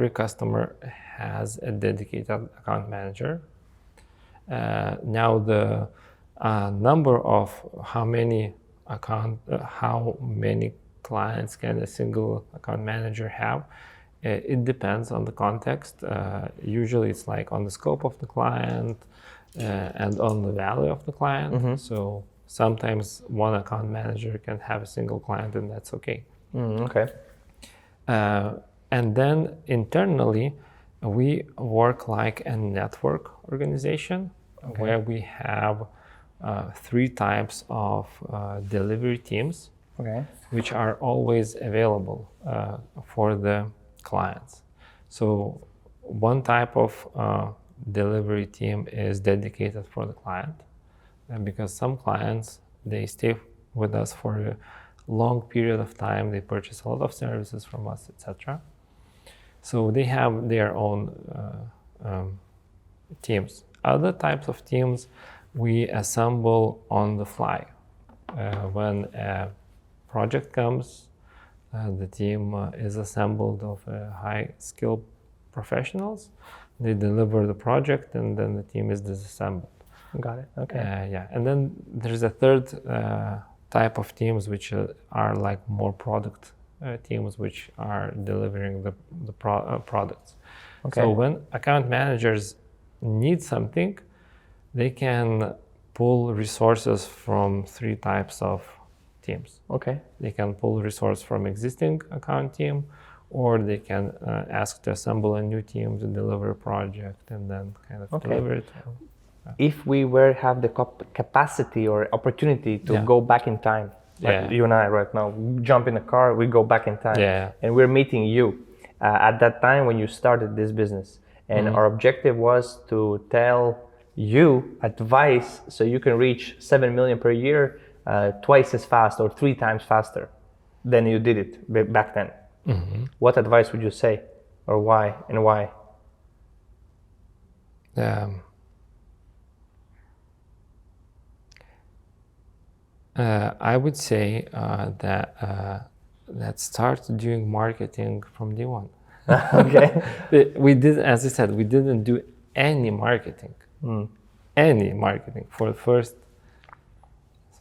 S1: customer has a dedicated account manager. Now the number of how many clients can a single account manager have, it depends on the context. Usually it's like on the scope of the client and on the value of the client. Mm-hmm. So sometimes one account manager can have a single client, and that's okay.
S2: Okay.
S1: And then internally, we work like a network organization. Okay. Where we have 3 types of delivery teams, okay, which are always available for the clients. So one type of delivery team is dedicated for the client, and because some clients, they stay with us for a long period of time, they purchase a lot of services from us, etc. So they have their own teams. Other types of teams we assemble on the fly. When a project comes, the team is assembled of high-skilled professionals. They deliver the project, and then the team is disassembled.
S2: Got it. Okay.
S1: Yeah, and then there's a third type of teams which are like more product teams, which are delivering the products. Okay. So when account managers need something, they can pull resources from 3 types of teams. Okay. They can pull resource from existing account team, or they can ask to assemble a new team to deliver a project and then kind of deliver it.
S2: If we were have the capacity or opportunity to go back in time, like you and I right now, jump in a car, we go back in time, and we're meeting you at that time when you started this business, and our objective was to tell you advice so you can reach 7 million per year twice as fast or 3 times faster than you did it back then. Mm-hmm. What advice would you say, or why and why?
S1: I would say that start doing marketing from day one.
S2: Okay.
S1: We did, as I said, we didn't do any marketing. Any marketing for the first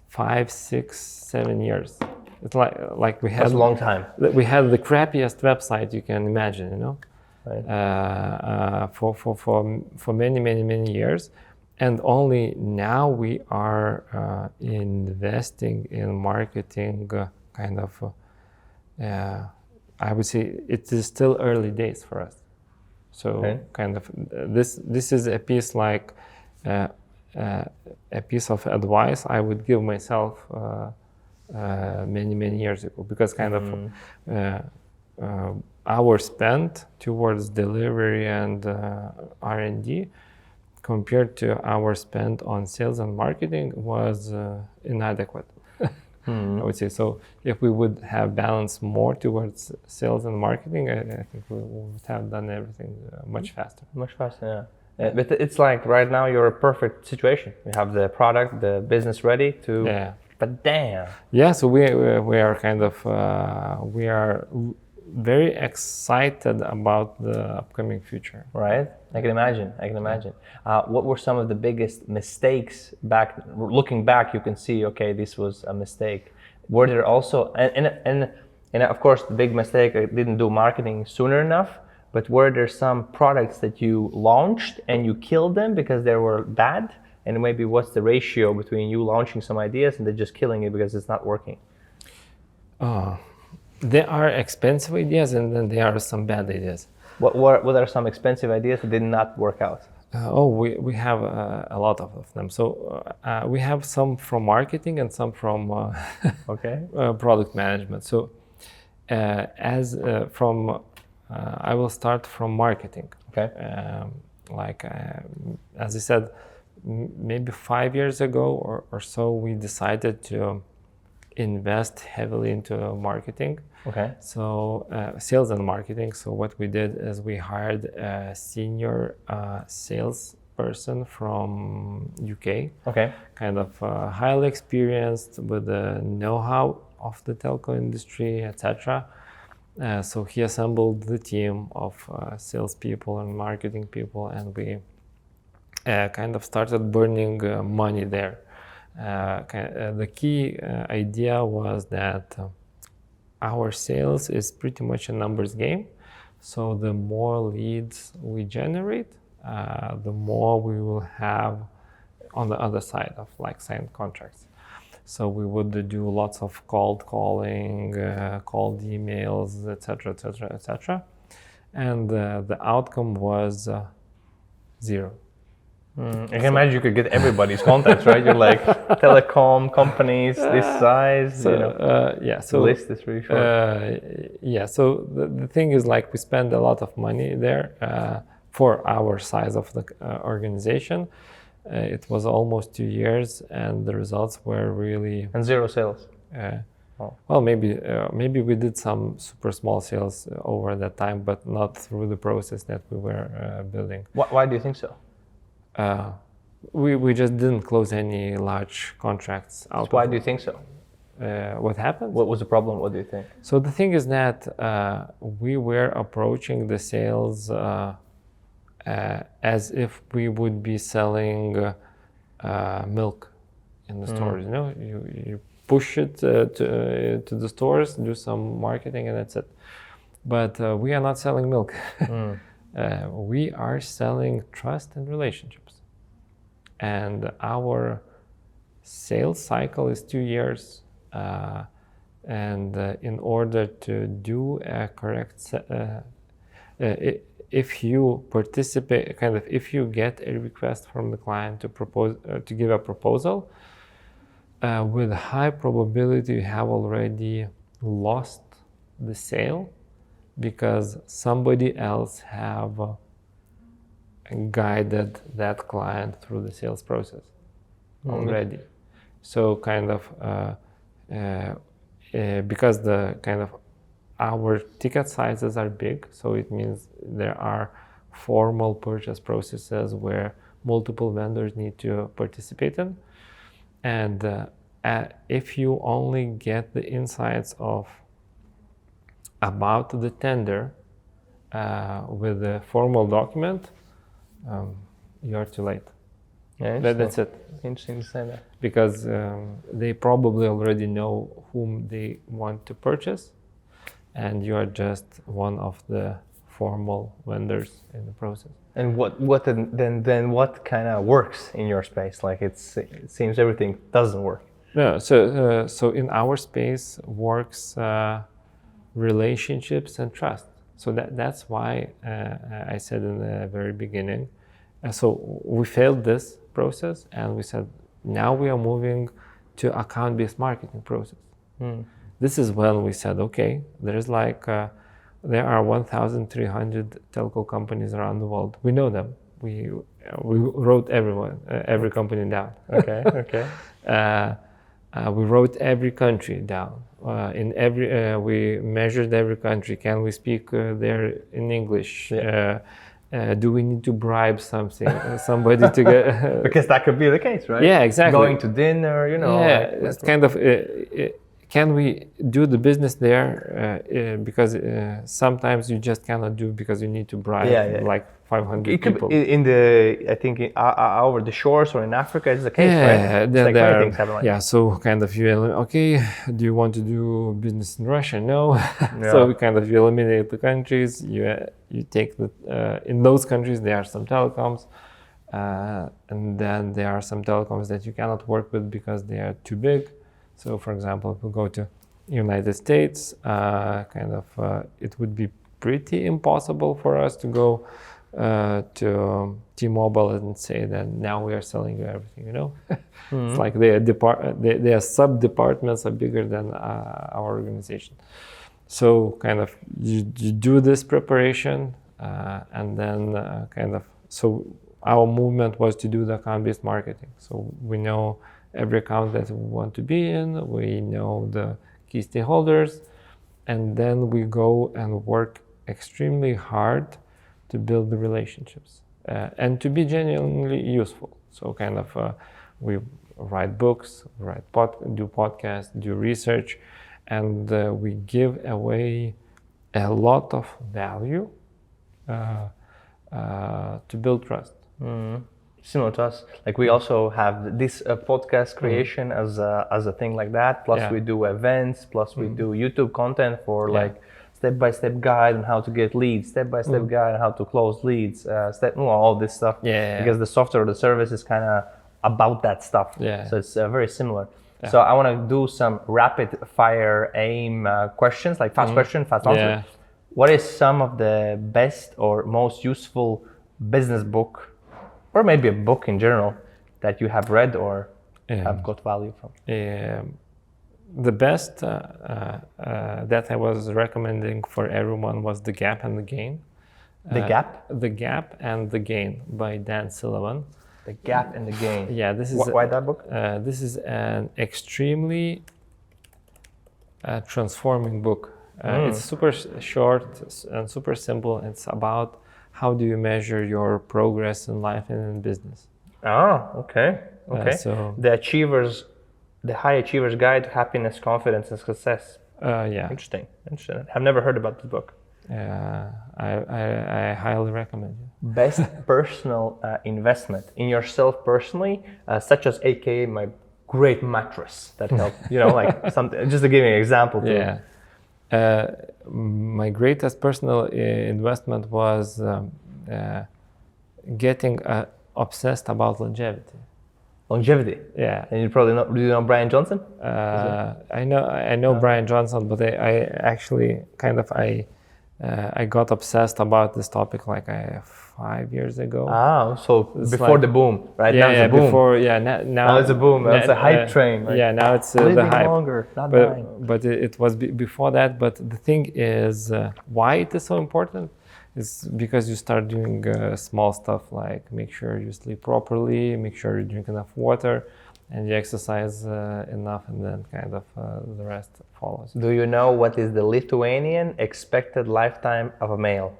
S1: 5, 6, 7 years. It's like we had.
S2: That's a long time.
S1: We had the crappiest website you can imagine, you know.
S2: Right.
S1: For many years, and only now we are investing in marketing. I would say it is still early days for us. So
S2: Okay.
S1: kind of this is a piece like a piece of advice I would give myself many years ago, because kind of our spend towards delivery and R&D compared to our spend on sales and marketing was inadequate. I would say so. If we would have balanced more towards sales and marketing, I think we would have done everything much faster.
S2: Much faster, yeah. But it's like right now you're a perfect situation. You have the product, the business ready to.
S1: Yeah.
S2: But damn.
S1: Yeah. So we are kind of we are very excited about the upcoming future.
S2: Right. I can imagine. What were some of the biggest mistakes back? Looking back, you can see, okay, this was a mistake. Were there also, and of course, the big mistake, I didn't do marketing sooner enough. But were there some products that you launched and you killed them because they were bad? And maybe what's the ratio between you launching some ideas and then just killing it because it's not working?
S1: There are expensive ideas, and then there are some bad ideas.
S2: What are some expensive ideas that did not work out?
S1: We have a lot of them. So we have some from marketing and some from product management. So I will start from marketing.
S2: Okay.
S1: As I said, maybe 5 years ago or so, we decided to invest heavily into marketing.
S2: Okay.
S1: So sales and marketing. So what we did is we hired a senior salesperson from UK.
S2: Okay.
S1: Kind of highly experienced with the know-how of the telco industry, etc. So he assembled the team of salespeople and marketing people, and we kind of started burning money there. The key idea was that our sales is pretty much a numbers game. So the more leads we generate, the more we will have on the other side of like signed contracts. So we would do lots of cold calling, cold emails, etc. And the outcome was zero.
S2: I can imagine you could get everybody's contacts, right? You're like telecom companies this size.
S1: So
S2: the list is really short.
S1: So the thing is, like, we spend a lot of money there for our size of the organization. It was almost 2 years, and the results were really
S2: and zero sales.
S1: Well, maybe we did some super small sales over that time, but not through the process that we were building.
S2: Why do you think so?
S1: We just didn't close any large contracts out.
S2: So why do you think so?
S1: What happened?
S2: What was the problem? What do you think?
S1: So the thing is that we were approaching the sales as if we would be selling milk in the stores. You know, you push it to the stores, do some marketing, and that's it. But we are not selling milk. We are selling trust and relationships. And our sales cycle is 2 years. And in order to do a correct, if you participate, if you get a request from the client to propose, to give a proposal, with high probability you have already lost the sale, because somebody else have guided that client through the sales process already. So because our ticket sizes are big, so it means there are formal purchase processes where multiple vendors need to participate in. And if you only get the insights about the tender with the formal document, you're too late.
S2: Yeah,
S1: that's it.
S2: Interesting to say that.
S1: Because they probably already know whom they want to purchase, and you are just one of the formal vendors in the process.
S2: And what kind of works in your space? Like it seems everything doesn't work.
S1: No, so in our space works relationships and trust. So that's why I said in the very beginning. So we failed this process, and we said now we are moving to account-based marketing process. This is when we said, okay, there's there are 1,300 telco companies around the world. We know them. We wrote every company down.
S2: Okay.
S1: We wrote every country down. We measured every country. Can we speak there in English?
S2: Yeah.
S1: Do we need to bribe somebody to get?
S2: Because that could be the case, right?
S1: Yeah, exactly.
S2: Going to dinner,
S1: Yeah, it's kind of. Can we do the business there? Because sometimes you just cannot do because you need to bribe like 500 people.
S2: I think over the shores or in Africa, it's the case, right? It's like many things happen like that.
S1: So kind of okay, do you want to do business in Russia? No. So we kind of eliminate the countries. You take in those countries there are some telecoms, and then there are some telecoms that you cannot work with because they are too big. So, for example, if we go to United States, it would be pretty impossible for us to go to T-Mobile and say that now we are selling you everything. It's like their sub-departments are bigger than our organization. So, kind of you do this preparation, and then so our movement was to do the account-based marketing. So we know every account that we want to be in, we know the key stakeholders, and then we go and work extremely hard to build the relationships and to be genuinely useful. So kind of we write books, do podcasts, do research, and we give away a lot of value to build trust.
S2: Similar to us, like we also have this podcast creation as a thing like that. Plus we do events. Plus we do YouTube content for like step-by-step guide on how to get leads, step-by-step guide on how to close leads, all this stuff. Because the software or the service is kind of about that stuff. So it's very similar. So I want to do some rapid fire aim questions, like fast question, fast answer. What is some of the best or most useful business book, or maybe a book in general, that you have read or have got value from?
S1: The best that I was recommending for everyone was The Gap and the Gain.
S2: The Gap?
S1: The Gap and the Gain by Dan Sullivan.
S2: The Gap and the Gain.
S1: Yeah, this is
S2: why that book?
S1: This is an extremely transforming book. It's super short and super simple. It's about how do you measure your progress in life and in business.
S2: Okay.
S1: So
S2: the High Achievers Guide to Happiness, Confidence, and Success. Interesting. I've never heard about this book.
S1: I highly recommend it.
S2: Best personal investment in yourself personally, such as AKA my great mattress that helped. Like something. Just to give you an example.
S1: My greatest personal investment was getting obsessed about longevity.
S2: Longevity?
S1: Yeah.
S2: And you probably know, do you know Brian Johnson?
S1: I know Brian Johnson, but I actually I got obsessed about this topic like 5 years ago.
S2: So it's before the boom, right? Now it's a boom. Now it's a boom. It's a hype train. Right?
S1: Now it's the hype.
S2: Longer, not dying.
S1: But it was before that. But the thing is, why it is so important is because you start doing small stuff like make sure you sleep properly, make sure you drink enough water, and you exercise enough, and then kind of the rest follows.
S2: Do you know what is the Lithuanian expected lifetime of a male?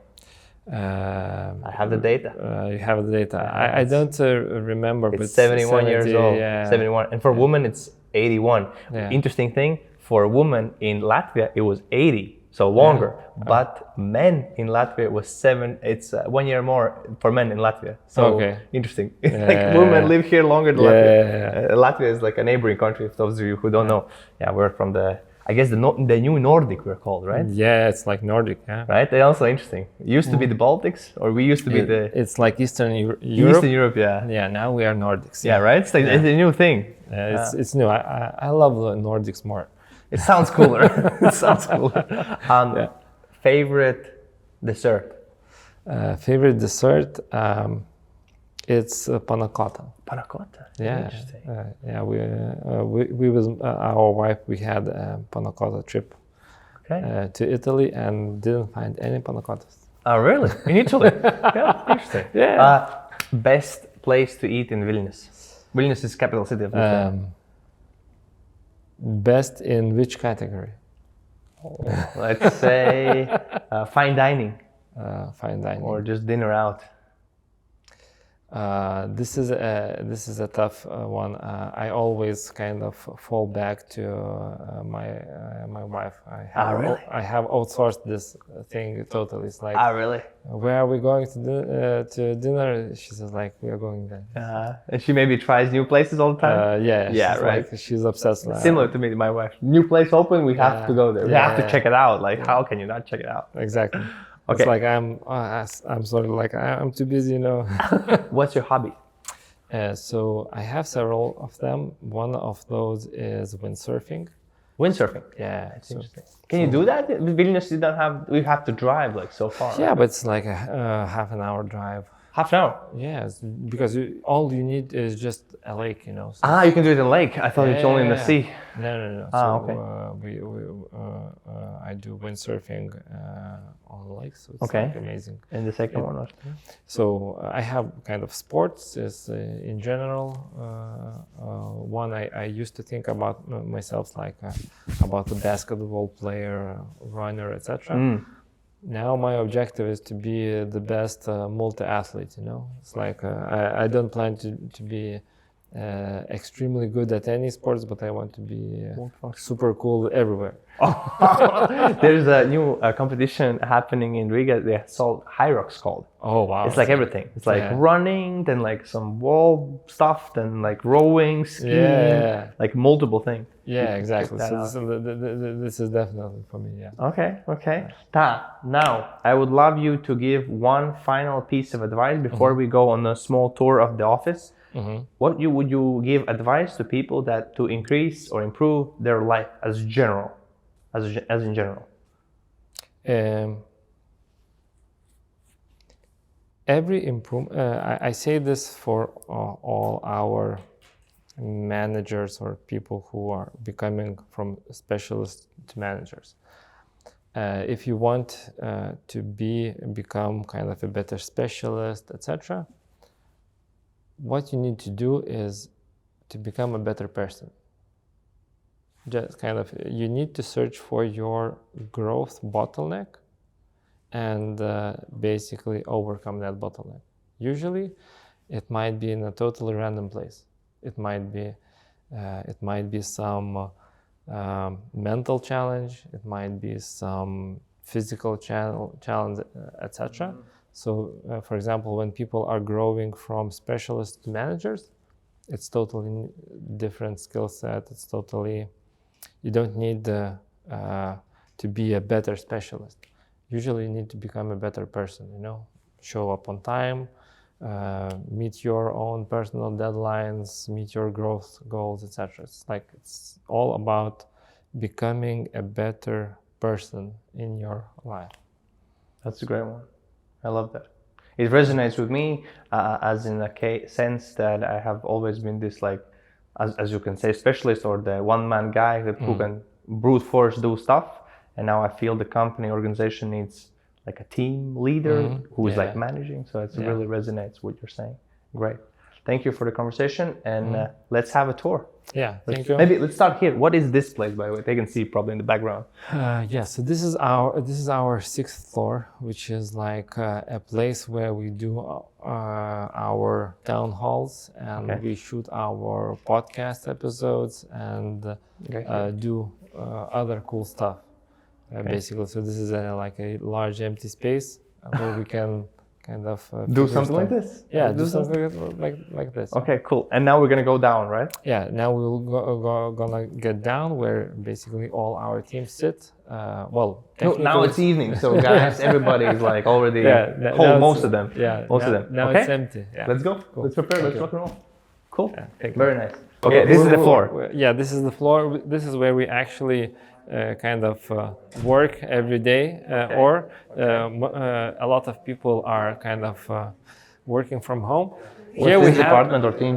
S2: I have the data.
S1: You have the data. I don't remember.
S2: It's
S1: but
S2: 71 years old.
S1: Yeah.
S2: 71. And for women, it's 81. Interesting thing, for a woman in Latvia, it was 80. So longer. But men in Latvia was 7. It's 1 year more for men in Latvia. So interesting. Like women live here longer than Latvia. Latvia is like a neighboring country, for those of you who don't know. Yeah, we're from the I guess the new Nordic we're called, right?
S1: Yeah, it's like Nordic, yeah.
S2: Right? They're also interesting. It used to be the Baltics, or we used to be
S1: It's like Eastern Europe.
S2: Eastern Europe, yeah.
S1: Yeah, now we are Nordics.
S2: Yeah, right? It's like it's a new thing.
S1: It's new. I love the Nordics more.
S2: It sounds cooler. It sounds cooler. Favorite dessert?
S1: Favorite dessert? It's panna cotta.
S2: Panna cotta.
S1: Yeah,
S2: Interesting.
S1: we with our wife, we had a panna cotta trip to Italy and didn't find any panna cottas.
S2: Oh, really? In Italy? Yeah, interesting.
S1: Yeah.
S2: Best place to eat in Vilnius? Vilnius is capital city of Lithuania.
S1: Best in which category?
S2: Let's say fine dining.
S1: Fine dining.
S2: Or just dinner out.
S1: This is a tough one. I always kind of fall back to my wife.
S2: Really?
S1: I have outsourced this thing totally. It's like,
S2: Really?
S1: where are we going to dinner? She says like, we are going there.
S2: And she maybe tries new places all the time?
S1: Yeah,
S2: right.
S1: Like, she's obsessed.
S2: Similar to me, my wife. New place open, we have to go there. We have to check it out. Like, how can you not check it out?
S1: Exactly.
S2: Okay.
S1: It's like I'm sort of like I'm too busy, you know.
S2: What's your hobby?
S1: So I have several of them. One of those is windsurfing.
S2: Windsurfing.
S1: Yeah,
S2: it's interesting. Can you do that? Vilnius, you don't have. We have to drive like so far.
S1: Yeah, but it's like a half an hour drive.
S2: Half an hour?
S1: Yeah, because all you need is just a lake, you know. So
S2: you can do it in lake. I thought it's only in the sea.
S1: No.
S2: Okay.
S1: I do windsurfing on the lake, so it's
S2: like
S1: amazing.
S2: And the second one?
S1: So I have kind of sports in general. One I used to think about myself like about a basketball player, runner, etc. Now my objective is to be the best multi-athlete, you know. It's like I don't plan to be extremely good at any sports, but I want to be super cool everywhere.
S2: There's a new competition happening in Riga. They sold High Rocks called.
S1: Oh wow!
S2: It's like everything. It's like running, then like some wall stuff, then like rowing, skiing, like multiple things.
S1: Yeah, exactly. So this is definitely for me. Yeah.
S2: Okay. Now I would love you to give one final piece of advice before we go on a small tour of the office. What would you give advice to people that to increase or improve their life as in general?
S1: Every improvement. I say this for all our managers or people who are becoming from specialists to managers. If you want to become kind of a better specialist, etc., what you need to do is to become a better person. Just kind of, you need to search for your growth bottleneck and basically overcome that bottleneck. Usually, it might be in a totally random place. It might be some mental challenge. It might be some physical challenge, etc. So, for example, when people are growing from specialists to managers, it's totally different skill set. It's totally, you don't need to be a better specialist. Usually you need to become a better person, you know, show up on time, meet your own personal deadlines, meet your growth goals, etc. It's all about becoming a better person in your life.
S2: That's a great one. I love that. It resonates with me as in a sense that I have always been this like, as you can say, specialist or the one-man guy who can brute force do stuff. And now I feel the company organization needs like a team leader who is like managing. So it really resonates what you're saying. Great. Thank you for the conversation, and let's have a tour.
S1: Yeah, thank you.
S2: Maybe let's start here. What is this place, by the way? They can see probably in the background.
S1: So this is our 6th floor, which is like a place where we do our town halls and we shoot our podcast episodes and do other cool stuff. Basically, so this is like a large empty space where we can kind of
S2: Do
S1: figure
S2: something like
S1: stuff.
S2: this.
S1: Yeah, do something like this.
S2: Okay, cool. And now we're gonna go down, right?
S1: Yeah, now gonna get down where basically all our teams sit.
S2: No,
S1: Technically,
S2: now it's evening, so guys, everybody is like already
S1: now
S2: home.
S1: it's-
S2: Most of them.
S1: Yeah,
S2: most of
S1: now-
S2: them.
S1: Now
S2: Okay,
S1: it's empty. Yeah.
S2: let's go.
S1: Cool.
S2: Let's prepare.
S1: Thank
S2: Let's
S1: you.
S2: rock and roll. Cool.
S1: Thank you.
S2: Very nice. Okay, this is the floor.
S1: Yeah, this is the floor. This is where we actually kind of work every day, or a lot of people are kind of working from home.
S2: Here we department or team.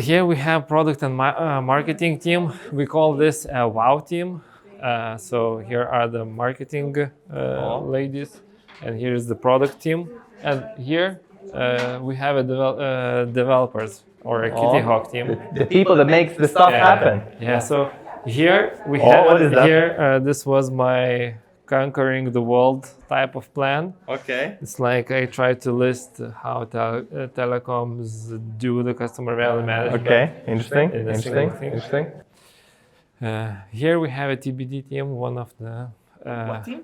S1: Here we have product and marketing team. We call this a WOW team. So here are the marketing ladies, and here is the product team. And here we have a developers or a Egiidijus team.
S2: The people that makes the stuff happen.
S1: Yeah. So here we have
S2: what is that?
S1: here. This was my conquering the world type of plan.
S2: Okay.
S1: It's like I try to list how telecoms do the customer value management.
S2: Okay. Interesting.
S1: In a
S2: Interesting.
S1: single thing.
S2: Interesting.
S1: Here we have a TBD team, one of the
S2: What team?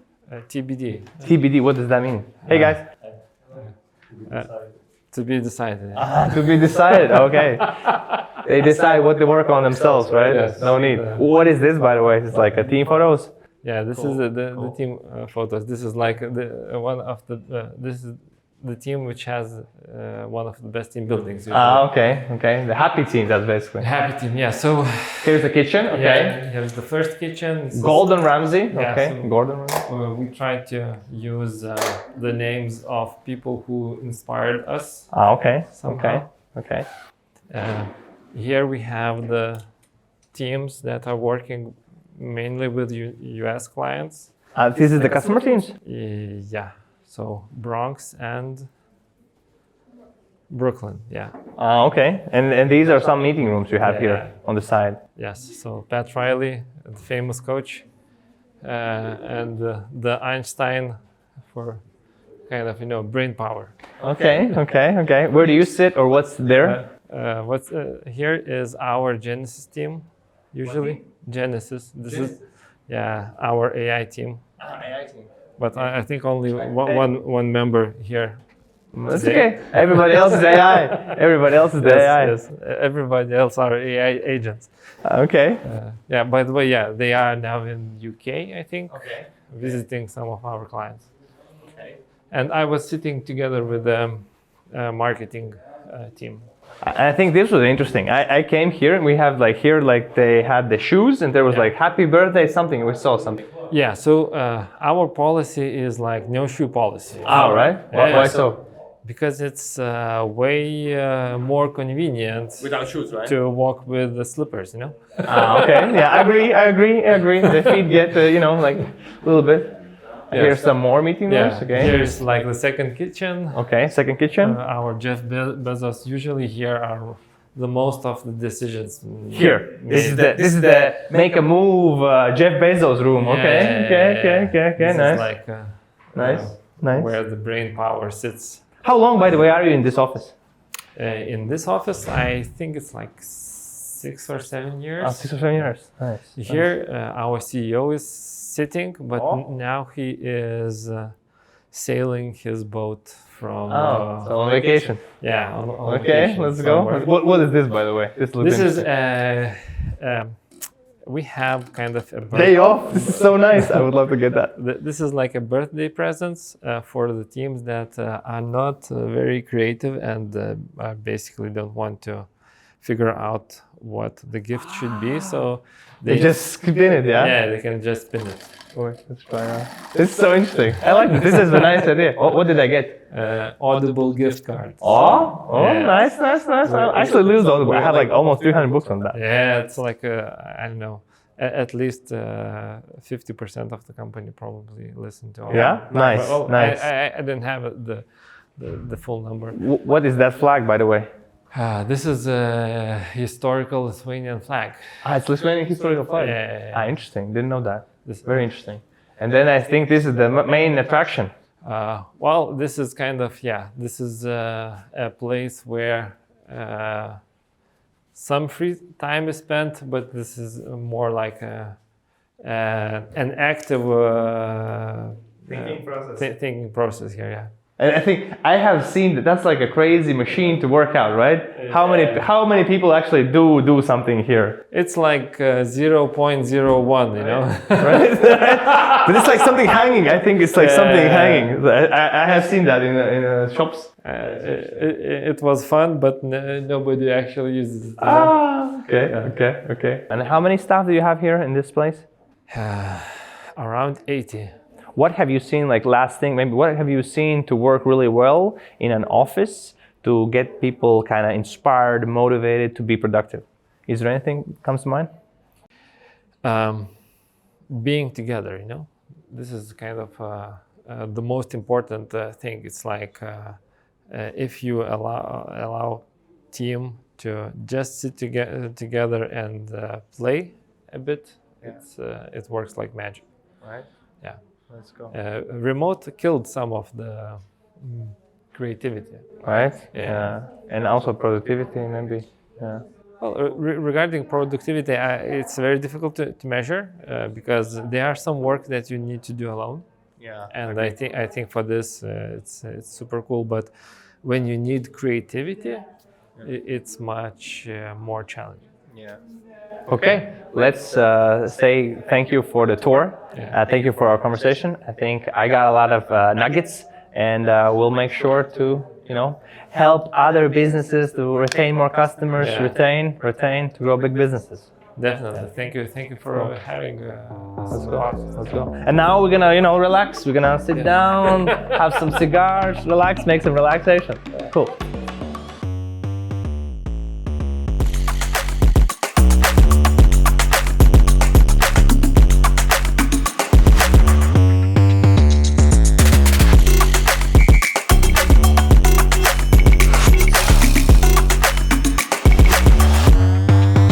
S1: TBD.
S2: TBD. What does that mean? Hey guys.
S1: To be decided.
S2: To be decided. Okay. They decide what they work on themselves, right?
S1: Yes.
S2: No need. What is this, by the way? It's like a team photos.
S1: Yeah, this is the team photos. This is like one of the this is the team which has one of the best team buildings.
S2: Okay. Okay. The happy team. That's basically.
S1: Happy team. Yeah. So
S2: Here's the kitchen. Okay.
S1: yeah, here's the first kitchen. This is-
S2: Gordon Ramsay.
S1: Yeah,
S2: Okay.
S1: so-
S2: Gordon Ramsay.
S1: We tried to use the names of people who inspired us.
S2: Okay.
S1: Somehow.
S2: Okay.
S1: Here we have the teams that are working mainly with US clients.
S2: This is the customer teams.
S1: Yeah, so Bronx and Brooklyn. Yeah.
S2: Okay. And these are some meeting rooms you have
S1: Yeah.
S2: here on the side.
S1: Yes. So Pat Riley, the famous coach, and the Einstein for kind of brain power.
S2: Okay. Okay. Where do you sit, or what's there?
S1: What's here is our Genesis team, usually Genesis. This is our AI team.
S2: AI team.
S1: But I think only one member here.
S2: That's okay. Everybody else is AI. Everybody else is the AI.
S1: Yes, everybody else are AI agents.
S2: Okay.
S1: By the way, they are now in UK, I think,
S2: Okay.
S1: visiting some of our clients. Okay. And I was sitting together with the marketing team.
S2: I think this was interesting. I came here and we have they had the shoes and there was like happy birthday something. We saw something.
S1: Yeah. So our policy is like no shoe policy.
S2: Oh, right. Why so?
S1: Because it's way more convenient
S2: Without shoes, right?
S1: to walk with the slippers,
S2: Okay. Yeah, I agree. The feet get like a little bit.
S1: Yes.
S2: Here's some more meeting rooms.
S1: Yeah.
S2: Okay.
S1: Here's like the second kitchen.
S2: Okay. Second kitchen.
S1: Our Jeff Bezos usually here are the most of the decisions.
S2: Here. This
S1: made.
S2: is the make a move Jeff Bezos room. Okay.
S1: This
S2: Nice.
S1: is like
S2: Nice.
S1: where the brain power sits.
S2: How long, by the way, are you in this office?
S1: In this office, I think it's like 6 or 7 years.
S2: 6 or 7 years. Nice.
S1: Here, our CEO is sitting, but now he is sailing his boat from.
S2: So on vacation.
S1: Yeah. On
S2: Okay,
S1: vacation
S2: let's
S1: somewhere.
S2: go. What is this, by the way? This looks
S1: This is
S2: interesting.
S1: we have kind of a
S2: Day off. This is so nice. I would love to get that.
S1: This is like a birthday presents for the teams that are not very creative and basically don't want to figure out what the gift should be. So
S2: They just spin it, yeah?
S1: yeah, they can just spin it.
S2: Wait, let's try now. It's so interesting. I like this. This is a nice idea. What did I get?
S1: Audible gift cards.
S2: Yeah. Nice. I actually lose Audible. I have like almost 300 books on that.
S1: Yeah, it's like I don't know. At least 50% of the company probably listen to.
S2: Yeah? Nice, nice.
S1: I didn't have the full number.
S2: What is that flag, by the way?
S1: This is a historical Lithuanian flag.
S2: It's Lithuanian historical flag.
S1: Yeah.
S2: Interesting. Didn't know that. Very interesting. And then I think this is the main attraction.
S1: Well, this is kind of this is a place where some free time is spent, but this is more like an active
S2: Thinking process.
S1: Thinking process here. Yeah.
S2: And I think I have seen that that's like a crazy machine to work out, right? How many people actually do something here?
S1: It's like 0.01, you know.
S2: Right? But it's like something hanging. I think it's like something hanging. I have seen that in shops.
S1: It was fun, but nobody actually uses it.
S2: Okay. And how many staff do you have here in this place?
S1: Around 80.
S2: What have you seen like lasting? Maybe what have you seen to work really well in an office to get people kind of inspired, motivated to be productive? Is there anything that comes to mind?
S1: Being together, you know, this is kind of the most important thing. It's like if you allow team to just sit together and play a bit, it works like magic.
S2: Right.
S1: Yeah.
S2: Let's go.
S1: Remote killed some of the creativity.
S2: Right.
S1: Yeah.
S2: And also productivity, maybe. Yeah.
S1: Well, regarding productivity, it's very difficult to measure because there are some work that you need to do alone.
S2: Yeah.
S1: And I think for this it's super cool. But when you need creativity, it's much more challenging.
S2: Yeah. Okay, let's say thank you for the tour. Thank you for our conversation. I think I got a lot of nuggets, and we'll make sure to, help other businesses to retain more customers, retain to grow big businesses.
S1: Definitely. Thank you for having
S2: Let's go. And now we're gonna, relax. We're gonna sit down, have some cigars, relax, make some relaxation. Cool.